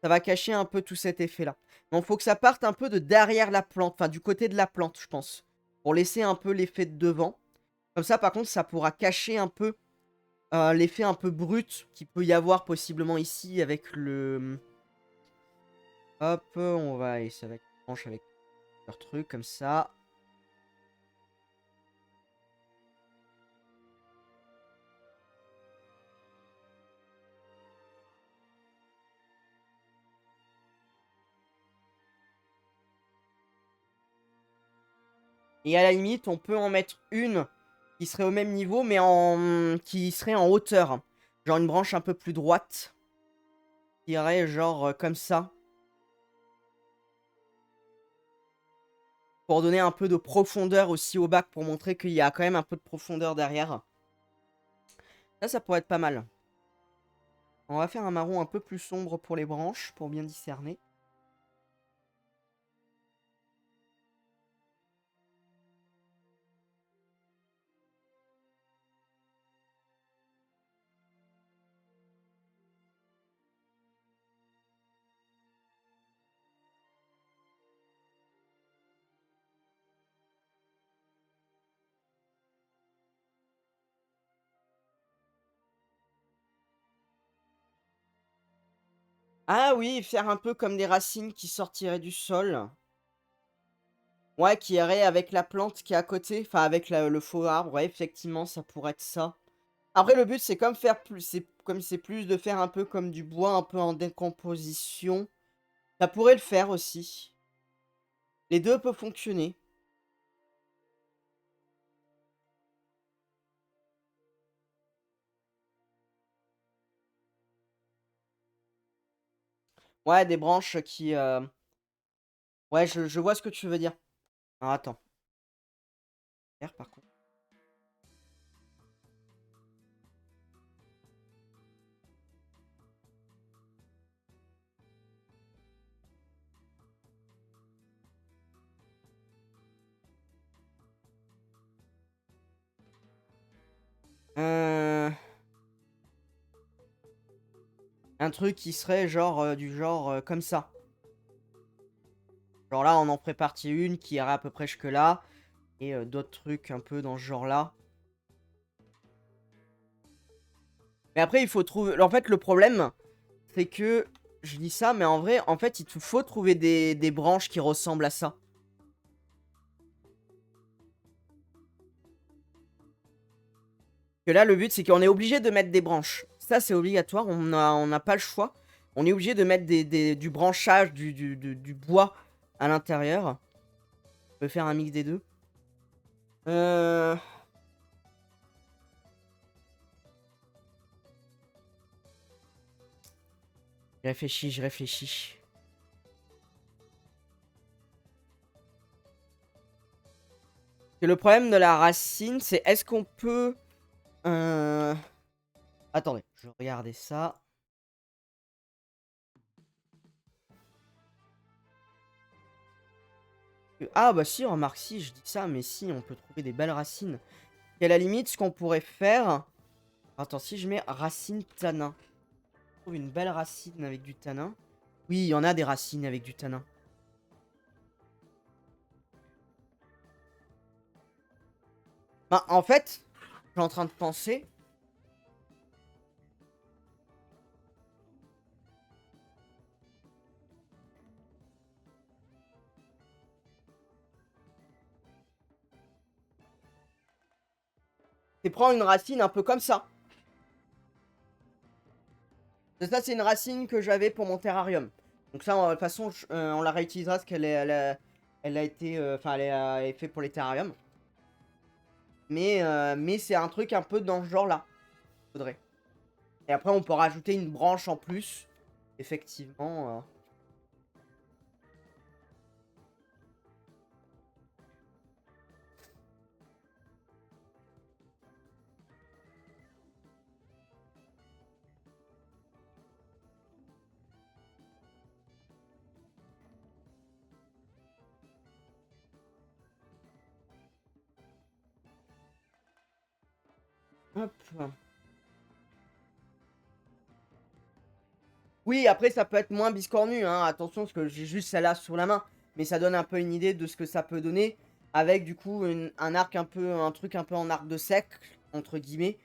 ça va cacher un peu tout cet effet-là. Donc, il faut que ça parte un peu de derrière la plante. Enfin, du côté de la plante, je pense. Pour laisser un peu l'effet de devant. Comme ça, par contre, ça pourra cacher un peu l'effet un peu brut qu'il peut y avoir possiblement ici avec le... Hop, on va aller, ça va être branche avec leur truc, comme ça. Et à la limite, on peut en mettre une qui serait au même niveau, mais qui serait en hauteur. Genre une branche un peu plus droite. Qui irait genre comme ça. Pour donner un peu de profondeur aussi au bac, pour montrer qu'il y a quand même un peu de profondeur derrière. Ça pourrait être pas mal. On va faire un marron un peu plus sombre pour les branches, pour bien discerner. Ah oui, faire un peu comme des racines qui sortiraient du sol. Ouais, qui irait avec la plante qui est à côté, enfin avec le faux arbre. Ouais, effectivement, ça pourrait être ça. Après, le but, c'est comme faire plus, c'est comme c'est plus de faire un peu comme du bois, un peu en décomposition. Ça pourrait le faire aussi. Les deux peuvent fonctionner. Ouais, des branches qui... Ouais, je vois ce que tu veux dire. Alors, attends. R, par contre. Un truc qui serait genre du genre comme ça. Genre là, on en prépare une qui irait à peu près jusque là. et d'autres trucs un peu dans ce genre-là. Mais après, il faut trouver... En fait, le problème, c'est que... Je dis ça, mais en vrai, en fait, il te faut trouver des branches qui ressemblent à ça. Que là, le but, c'est qu'on est obligé de mettre des branches. Ça, c'est obligatoire, on n'a pas le choix. On est obligé de mettre du branchage, du bois à l'intérieur. On peut faire un mix des deux. Euh... Je réfléchis, je réfléchis. Et le problème de la racine, c'est est-ce qu'on peut... Attendez, je vais regarder ça. Ah bah si, remarque si, je dis ça, mais si, on peut trouver des belles racines. Et à la limite, ce qu'on pourrait faire... Attends, si je mets racine tanin. Je trouve une belle racine avec du tanin. Oui, il y en a des racines avec du tanin. Bah, en fait, je suis en train de penser... C'est prendre une racine un peu comme ça. Ça, c'est une racine que j'avais pour mon terrarium. Donc ça, de toute façon, on la réutilisera parce qu'elle elle a été... Enfin, elle est faite pour les terrariums. Mais c'est un truc un peu dans ce genre-là. Faudrait. Et après, on peut rajouter une branche en plus. Effectivement. Hop. Oui, après, ça peut être moins biscornu, hein. Attention, parce que j'ai juste celle-là sous la main. Mais ça donne un peu une idée de ce que ça peut donner. Avec, du coup, un arc un peu... Un truc un peu en arc de sec, entre guillemets.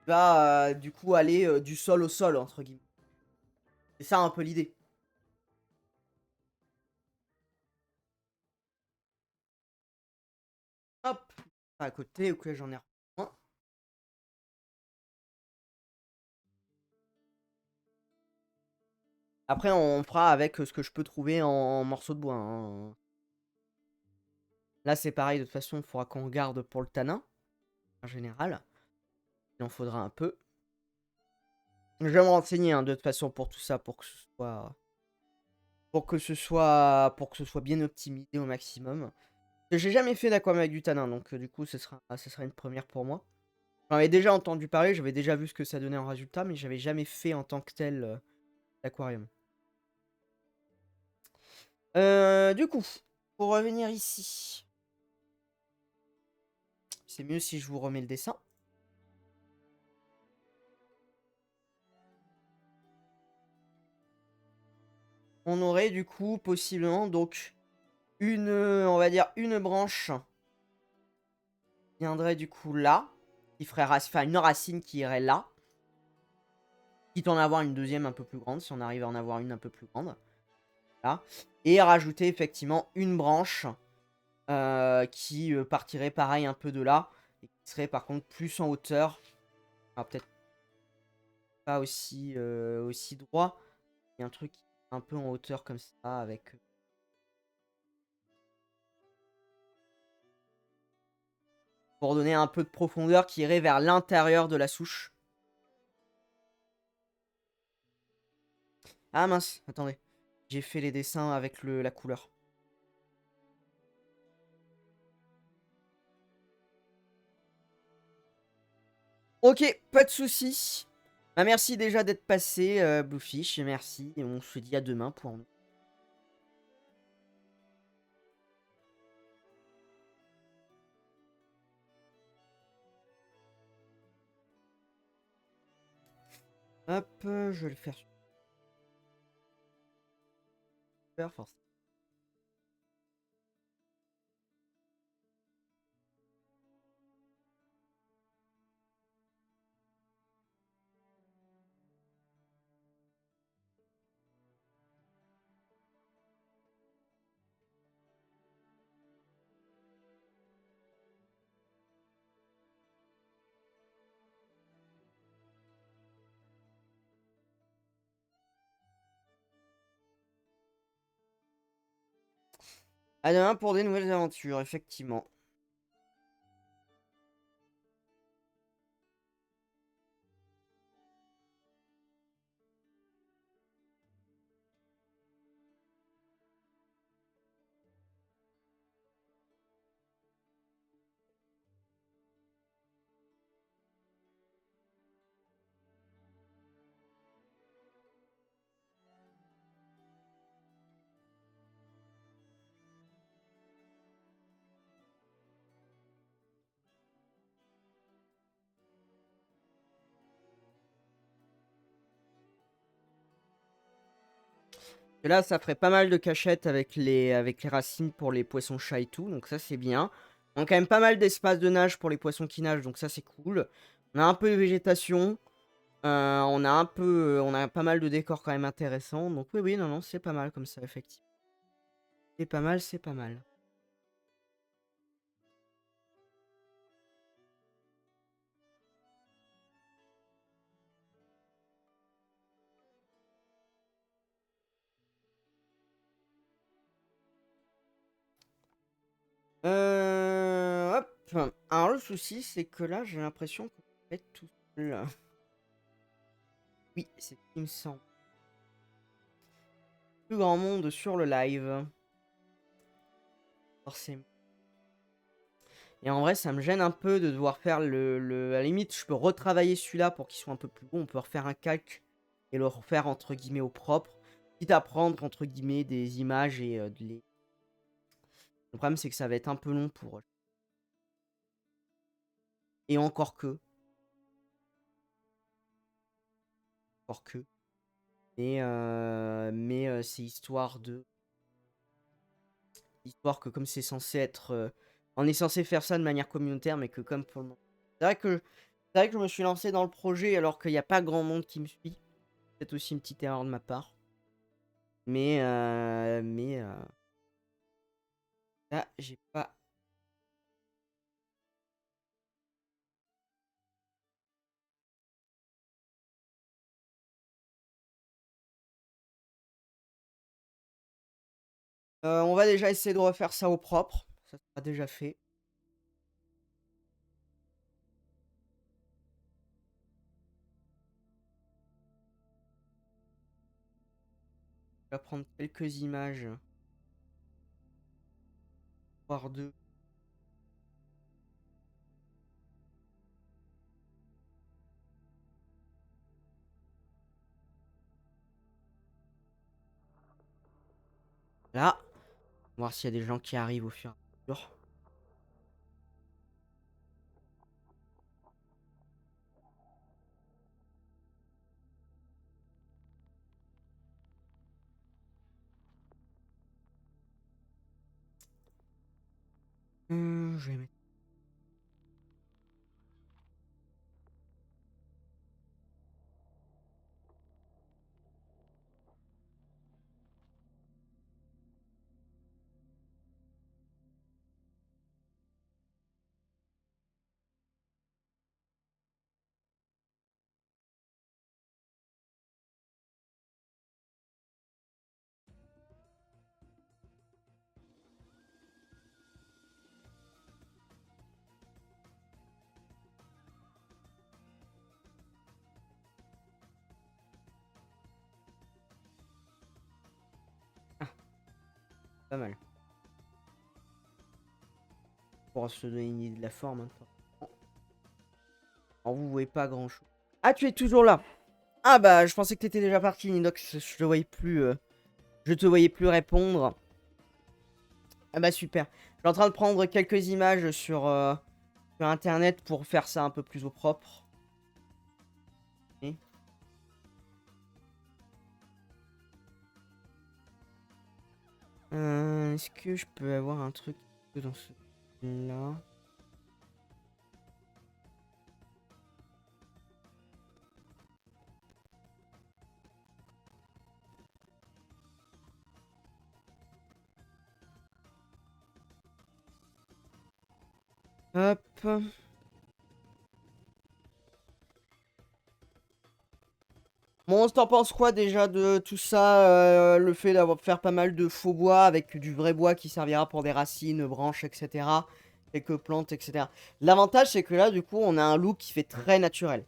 Va, du coup, aller du sol au sol, entre guillemets. C'est ça un peu l'idée. Hop. À côté, ok, j'en ai un. Après, on fera avec ce que je peux trouver en morceaux de bois, hein. Là, c'est pareil, de toute façon, il faudra qu'on garde pour le tanin, en général. Il en faudra un peu. Je vais me renseigner, hein, de toute façon, pour tout ça, pour que ce soit... Pour que ce soit bien optimisé au maximum. J'ai jamais fait d'aquarium avec du tanin, donc du coup, ce sera une première pour moi. J'en avais déjà entendu parler, j'avais déjà vu ce que ça donnait en résultat, mais j'avais jamais fait en tant que tel d'aquarium. Du coup, pour revenir ici, c'est mieux si je vous remets le dessin. On aurait du coup possiblement donc une, on va dire une branche viendrait du coup là, qui ferait enfin une racine qui irait là, quitte en avoir une deuxième un peu plus grande si on arrive à en avoir une un peu plus grande, là, et rajouter effectivement une branche qui partirait pareil un peu de là et qui serait par contre plus en hauteur, alors peut-être pas aussi droit, il y a un truc un peu en hauteur comme ça avec pour donner un peu de profondeur qui irait vers l'intérieur de la souche. Ah mince, attendez. J'ai fait les dessins avec la couleur. Ok, pas de soucis. Bah, merci déjà d'être passé, Bluefish, et merci. Et on se dit à demain pour nous. Hop, je vais le faire super forcément. À demain pour des nouvelles aventures, effectivement. Et là, ça ferait pas mal de cachettes avec les racines pour les poissons chats et tout, donc ça c'est bien. On a quand même pas mal d'espace de nage pour les poissons qui nagent, donc ça c'est cool. On a un peu de végétation, on a pas mal de décors quand même intéressants, donc oui, oui, non, non, c'est pas mal comme ça, effectivement. C'est pas mal, c'est pas mal. Hop. Alors le souci, c'est que là, j'ai l'impression que je vais être tout seul. Oui, c'est ce qui me semble. Plus grand monde sur le live. Forcément. Et en vrai, ça me gêne un peu de devoir faire À la limite, je peux retravailler celui-là pour qu'il soit un peu plus beau. On peut refaire un calque et le refaire entre guillemets au propre. Quitte à prendre entre guillemets des images et de les... Le problème, c'est que ça va être un peu long pour eux. Et encore que. Encore que. Mais c'est histoire de... Histoire que comme c'est censé être... on est censé faire ça de manière communautaire, mais que comme pour le moment... C'est vrai que je me suis lancé dans le projet alors qu'il n'y a pas grand monde qui me suit. C'est peut-être aussi une petite erreur de ma part. Mais là, j'ai pas... on va déjà essayer de refaire ça au propre. Ça sera déjà fait. Je vais prendre quelques images. Voire deux. Là. Voir s'il y a des gens qui arrivent au fur et à mesure. Je vais mettre... Ah, pas mal. Pour se donner une idée de la forme. Hein. Alors, vous voyez pas grand chose. Ah, tu es toujours là. Ah bah, je pensais que t'étais déjà parti, Ninox. Je te voyais plus. Je te voyais plus répondre. Ah bah super. Je suis en train de prendre quelques images sur internet pour faire ça un peu plus au propre. Et... est-ce que je peux avoir un truc dans ce là? Hop. Bon, t'en penses quoi déjà de tout ça, le fait d'avoir faire pas mal de faux bois avec du vrai bois qui servira pour des racines, branches, etc. Quelques plantes, etc. L'avantage, c'est que là, du coup, on a un look qui fait très naturel.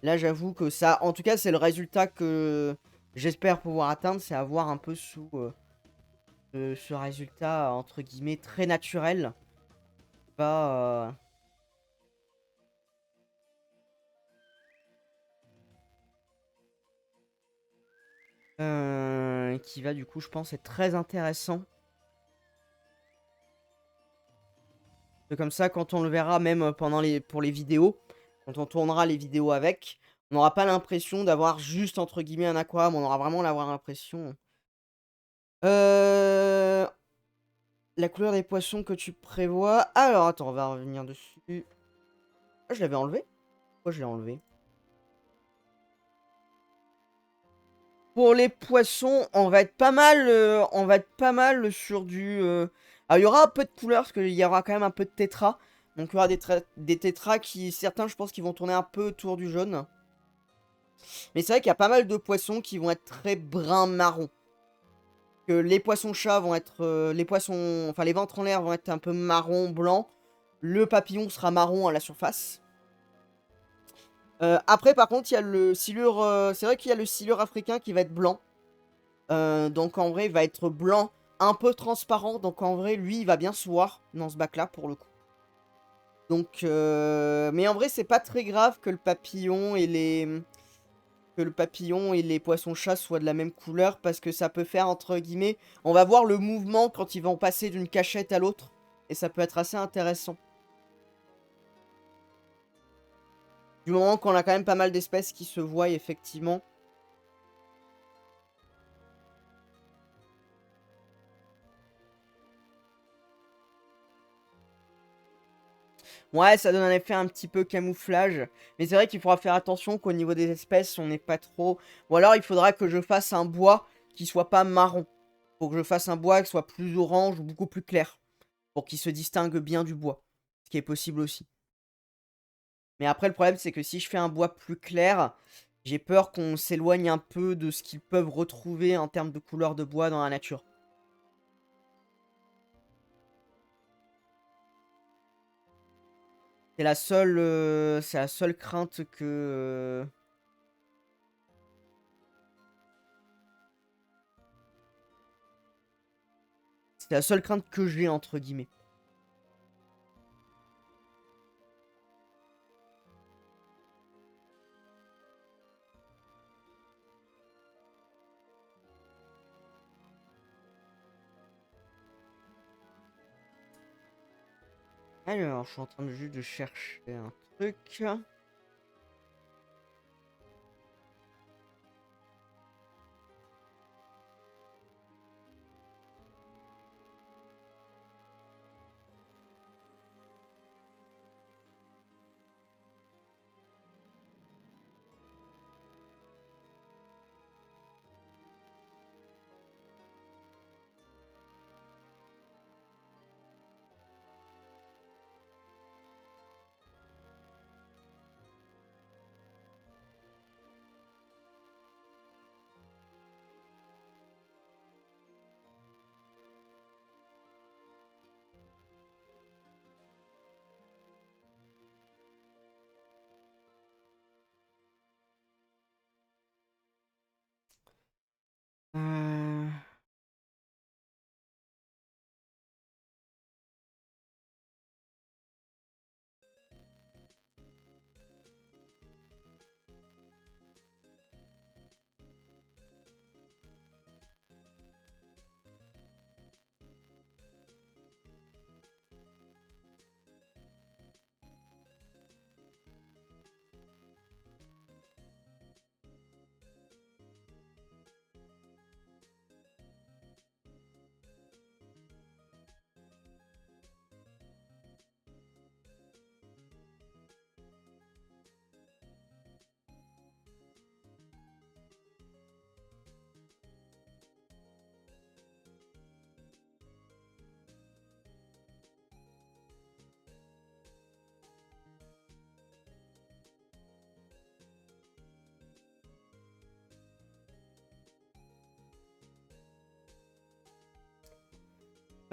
Là, j'avoue que ça, en tout cas, c'est le résultat que j'espère pouvoir atteindre, c'est avoir un peu sous ce résultat, entre guillemets, très naturel. Pas... qui va, du coup, je pense, être très intéressant. Comme ça, quand on le verra, même pour les vidéos, quand on tournera les vidéos avec, on n'aura pas l'impression d'avoir juste, entre guillemets, un aquarium. On aura vraiment l'impression. Euh, La couleur des poissons que tu prévois. Alors, attends, on va revenir dessus. Ah, je l'avais enlevé? Pourquoi je l'ai enlevé? Pour les poissons, on va être pas mal sur du... Alors, il y aura un peu de couleur, parce qu'il y aura quand même un peu de tétra. Donc, il y aura des tétras qui, certains, je pense, qui vont tourner un peu autour du jaune. Mais c'est vrai qu'il y a pas mal de poissons qui vont être très brun-marron. Que les poissons-chats vont être... Enfin, les ventres en l'air vont être un peu marron-blanc. Le papillon sera marron à la surface. Après, par contre, il y a le silure... c'est vrai qu'il y a le silure africain qui va être blanc. Donc, en vrai, il va être blanc, un peu transparent. Donc, en vrai, lui, il va bien se voir dans ce bac-là, pour le coup. Donc, mais en vrai, c'est pas très grave que le papillon et les poissons-chats soient de la même couleur, parce que ça peut faire, entre guillemets, on va voir le mouvement quand ils vont passer d'une cachette à l'autre, et ça peut être assez intéressant. Du moment qu'on a quand même pas mal d'espèces qui se voient, effectivement. Ouais, ça donne un effet un petit peu camouflage, mais c'est vrai qu'il faudra faire attention qu'au niveau des espèces, on n'est pas trop... Ou alors, il faudra que je fasse un bois qui soit pas marron. Faut que je fasse un bois qui soit plus orange ou beaucoup plus clair, pour qu'il se distingue bien du bois, ce qui est possible aussi. Mais après, le problème, c'est que si je fais un bois plus clair, j'ai peur qu'on s'éloigne un peu de ce qu'ils peuvent retrouver en termes de couleur de bois dans la nature. C'est la seule crainte que... C'est la seule crainte que j'ai, entre guillemets. Alors, je suis en train de juste de chercher un truc.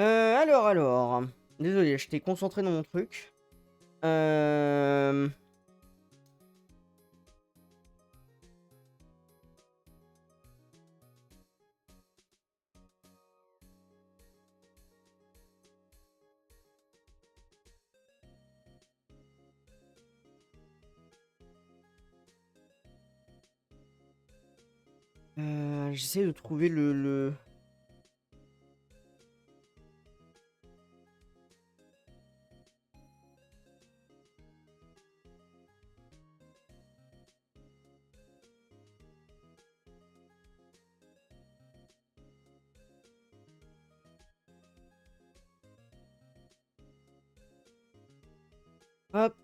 Alors. Désolé, j'étais concentré dans mon truc. J'essaie de trouver le... Hop.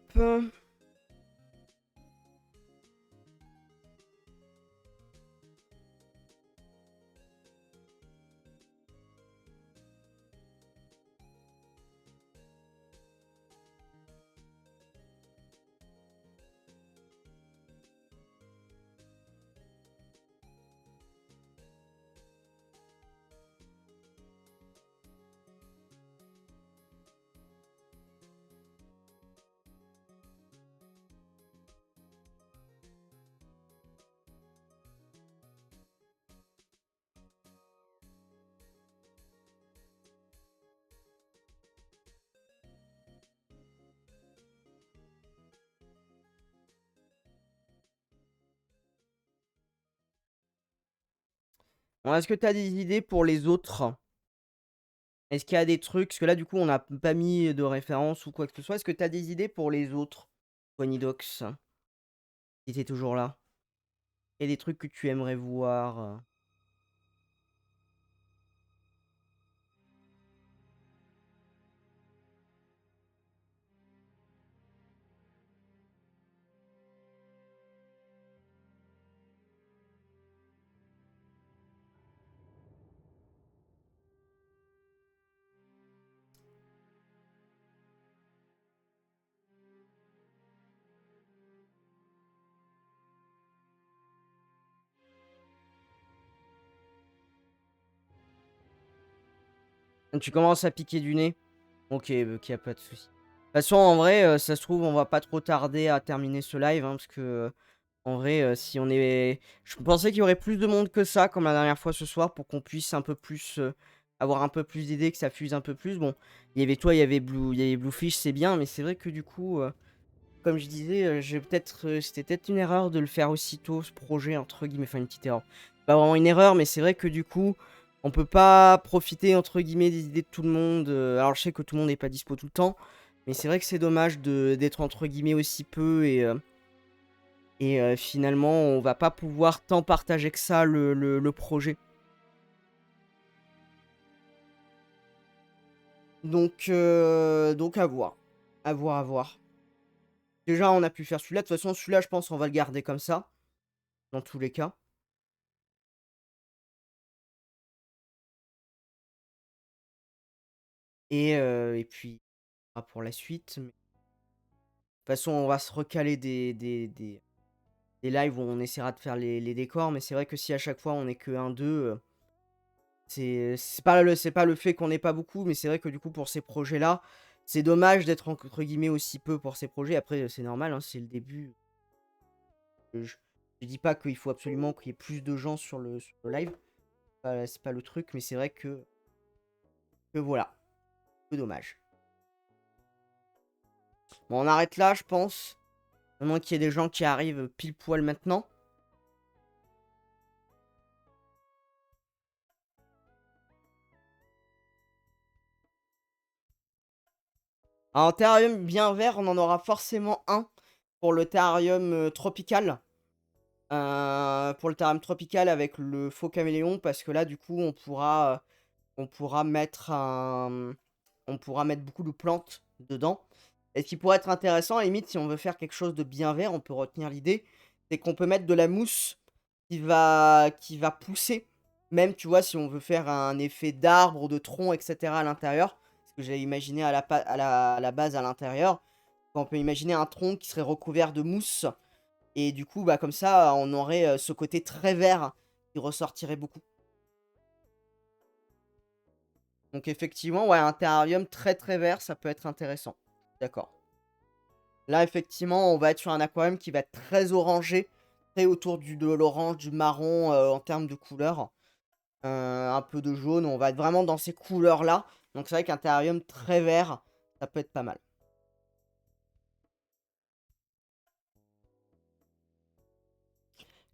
Bon, est-ce que tu as des idées pour les autres? Est-ce qu'il y a des trucs? Parce que là, du coup, on n'a pas mis de référence ou quoi que ce soit. Est-ce que tu as des idées pour les autres? Ponydox, si t'es toujours là. Il y a des trucs que tu aimerais voir? Tu commences à piquer du nez? Ok, ok, y a pas de souci. De toute façon, en vrai, ça se trouve, on va pas trop tarder à terminer ce live, hein, parce que, en vrai, si on est... Je pensais qu'il y aurait plus de monde que ça, comme la dernière fois ce soir, pour qu'on puisse un peu plus... avoir un peu plus d'idées, que ça fuse un peu plus. Bon, il y avait toi, il y avait Bluefish, c'est bien, mais c'est vrai que du coup, comme je disais, c'était peut-être une erreur de le faire aussitôt, ce projet, entre guillemets, enfin une petite erreur. Pas vraiment une erreur, mais c'est vrai que du coup, on peut pas profiter, entre guillemets, des idées de tout le monde. Alors je sais que tout le monde n'est pas dispo tout le temps, mais c'est vrai que c'est dommage d'être, entre guillemets, aussi peu, et finalement, on va pas pouvoir tant partager que ça le projet. Donc à voir. À voir, à voir. Déjà, on a pu faire celui-là. De toute façon, celui-là, je pense qu'on va le garder comme ça, dans tous les cas. Et puis, pour la suite. Mais... De toute façon, on va se recaler des lives où on essaiera de faire les décors. Mais c'est vrai que si à chaque fois on est que 1-2, c'est pas le fait qu'on n'est pas beaucoup. Mais c'est vrai que du coup, pour ces projets-là, c'est dommage d'être entre guillemets aussi peu pour ces projets. Après, c'est normal, hein, c'est le début. Je dis pas qu'il faut absolument qu'il y ait plus de gens sur le live. C'est pas le truc, mais c'est vrai que voilà. Peu dommage. Bon, on arrête là, je pense. À moins qu'il y ait des gens qui arrivent pile poil maintenant. Un terrarium bien vert, on en aura forcément un pour le terrarium tropical. Pour le terrarium tropical avec le faux caméléon, parce que là, du coup, on pourra mettre on pourra mettre beaucoup de plantes dedans. Et ce qui pourrait être intéressant, à la limite, si on veut faire quelque chose de bien vert, on peut retenir l'idée, c'est qu'on peut mettre de la mousse qui va pousser. Même, tu vois, si on veut faire un effet d'arbre, de tronc, etc. à l'intérieur, ce que j'ai imaginé à la base à l'intérieur, on peut imaginer un tronc qui serait recouvert de mousse. Et du coup, bah, comme ça, on aurait ce côté très vert qui ressortirait beaucoup. Donc effectivement, ouais, un terrarium très très vert, ça peut être intéressant. D'accord. Là, effectivement, on va être sur un aquarium qui va être très orangé, très autour de l'orange, du marron en termes de couleur. Un peu de jaune, on va être vraiment dans ces couleurs-là. Donc c'est vrai qu'un terrarium très vert, ça peut être pas mal.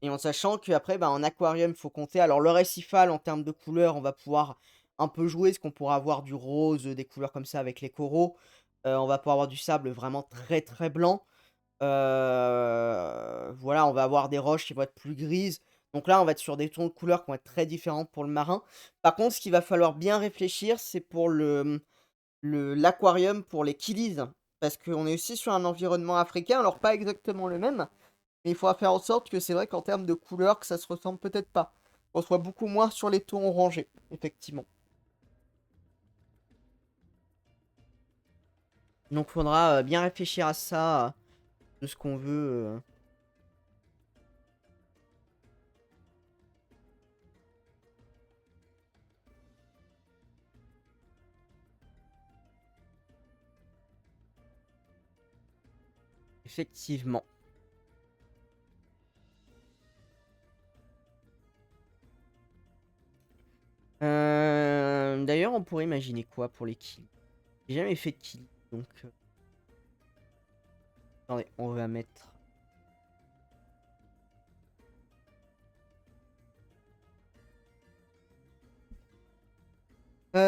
Et en sachant qu'après, bah, en aquarium, il faut compter. Alors le récifal, en termes de couleurs, on va pouvoir un peu jouer, parce qu'on pourra avoir du rose, des couleurs comme ça avec les coraux. On va pouvoir avoir du sable vraiment très très blanc. Voilà, on va avoir des roches qui vont être plus grises. Donc là, on va être sur des tons de couleurs qui vont être très différents pour le marin. Par contre, ce qu'il va falloir bien réfléchir, c'est pour l'aquarium pour les killies. Parce qu'on est aussi sur un environnement africain, alors pas exactement le même. Mais il faudra faire en sorte que c'est vrai qu'en termes de couleurs, que ça se ressemble peut-être pas. On soit beaucoup moins sur les tons orangés, effectivement. Donc il faudra bien réfléchir à ça, de ce qu'on veut. Effectivement. D'ailleurs, on pourrait imaginer quoi pour les kills? J'ai jamais fait de kill, donc... Attendez, on va mettre... Tu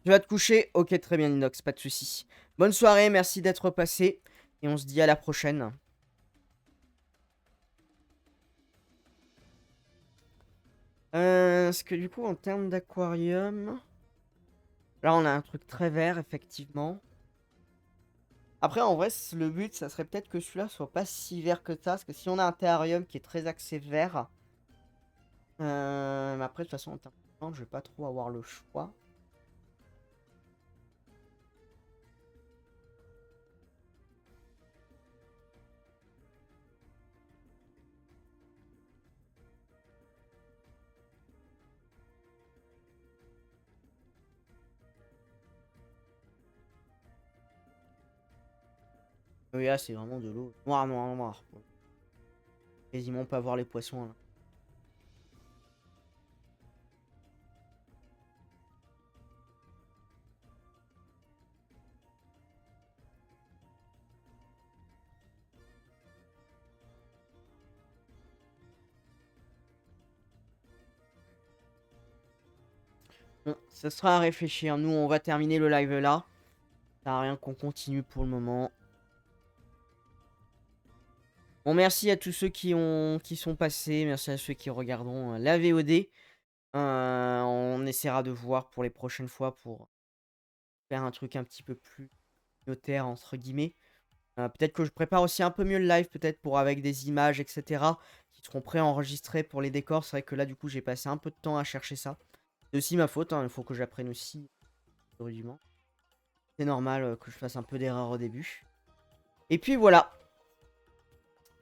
vas te coucher? Ok, très bien, Inox, pas de soucis. Bonne soirée, merci d'être passé. Et on se dit à la prochaine. Parce que du coup, en termes d'aquarium... Là, on a un truc très vert, effectivement. Après, en vrai, le but, ça serait peut-être que celui-là soit pas si vert que ça. Parce que si on a un terrarium qui est très axé vert... mais après, de toute façon, en termes de temps, je vais pas trop avoir le choix. Oui, là, c'est vraiment de l'eau noir, noir, noir. Quasiment pas voir les poissons, là. Bon, ça sera à réfléchir. Nous, on va terminer le live là. Ça sert à rien qu'on continue pour le moment. Bon, merci à tous ceux qui sont passés. Merci à ceux qui regarderont la VOD. On essaiera de voir pour les prochaines fois pour faire un truc un petit peu plus notaire, entre guillemets. Peut-être que je prépare aussi un peu mieux le live, peut-être pour avec des images, etc. qui seront préenregistrées pour les décors. C'est vrai que là, du coup, j'ai passé un peu de temps à chercher ça. C'est aussi ma faute, hein. Il faut que j'apprenne aussi rudiments. C'est normal que je fasse un peu d'erreur au début. Et puis voilà.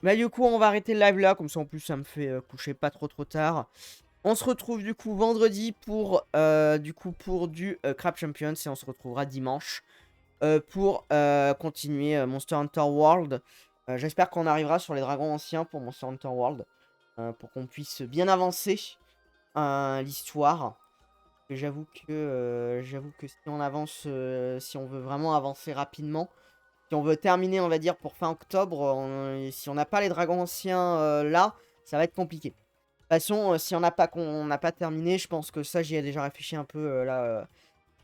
Bah du coup, on va arrêter le live là. Comme ça, en plus, ça me fait coucher pas trop tard. On se retrouve du coup vendredi pour du Crab Champions. Et on se retrouvera dimanche pour continuer Monster Hunter World. J'espère qu'on arrivera sur les dragons anciens pour Monster Hunter World. Pour qu'on puisse bien avancer l'histoire. J'avoue que si on avance, si on veut vraiment avancer rapidement, si on veut terminer, on va dire, pour fin octobre, si on n'a pas les dragons anciens là, ça va être compliqué. De toute façon, si on n'a pas terminé, je pense que ça, j'y ai déjà réfléchi un peu là,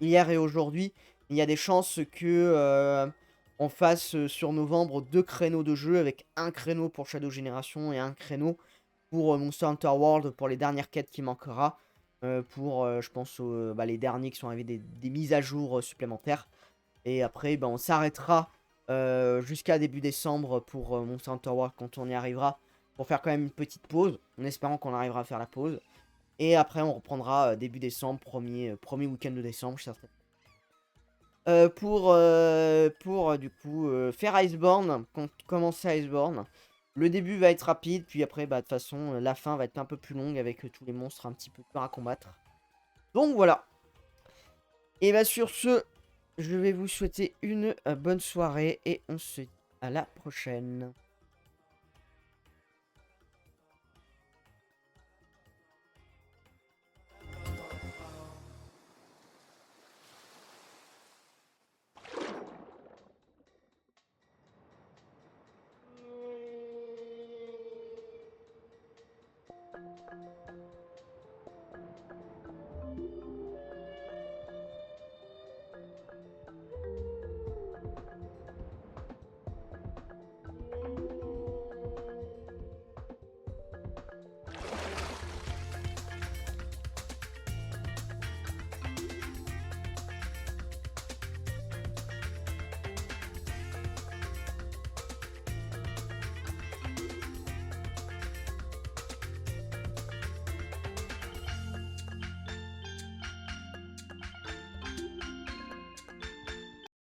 hier et aujourd'hui. Il y a des chances que on fasse sur novembre 2 créneaux de jeu, avec un créneau pour Shadow Generation et un créneau pour Monster Hunter World, pour les dernières quêtes qui manquera. Je pense, les derniers qui sont arrivés, des mises à jour supplémentaires. Et après, on s'arrêtera jusqu'à début décembre pour Monster Hunter World quand on y arrivera. Pour faire quand même une petite pause, en espérant qu'on arrivera à faire la pause. Et après, on reprendra début décembre, premier week-end de décembre, certainement. Pour du coup faire Iceborne, commencer Iceborne. Le début va être rapide, puis après, de toute façon, la fin va être un peu plus longue avec tous les monstres un petit peu peur à combattre. Donc voilà. Et bah sur ce, je vais vous souhaiter une bonne soirée et on se dit à la prochaine.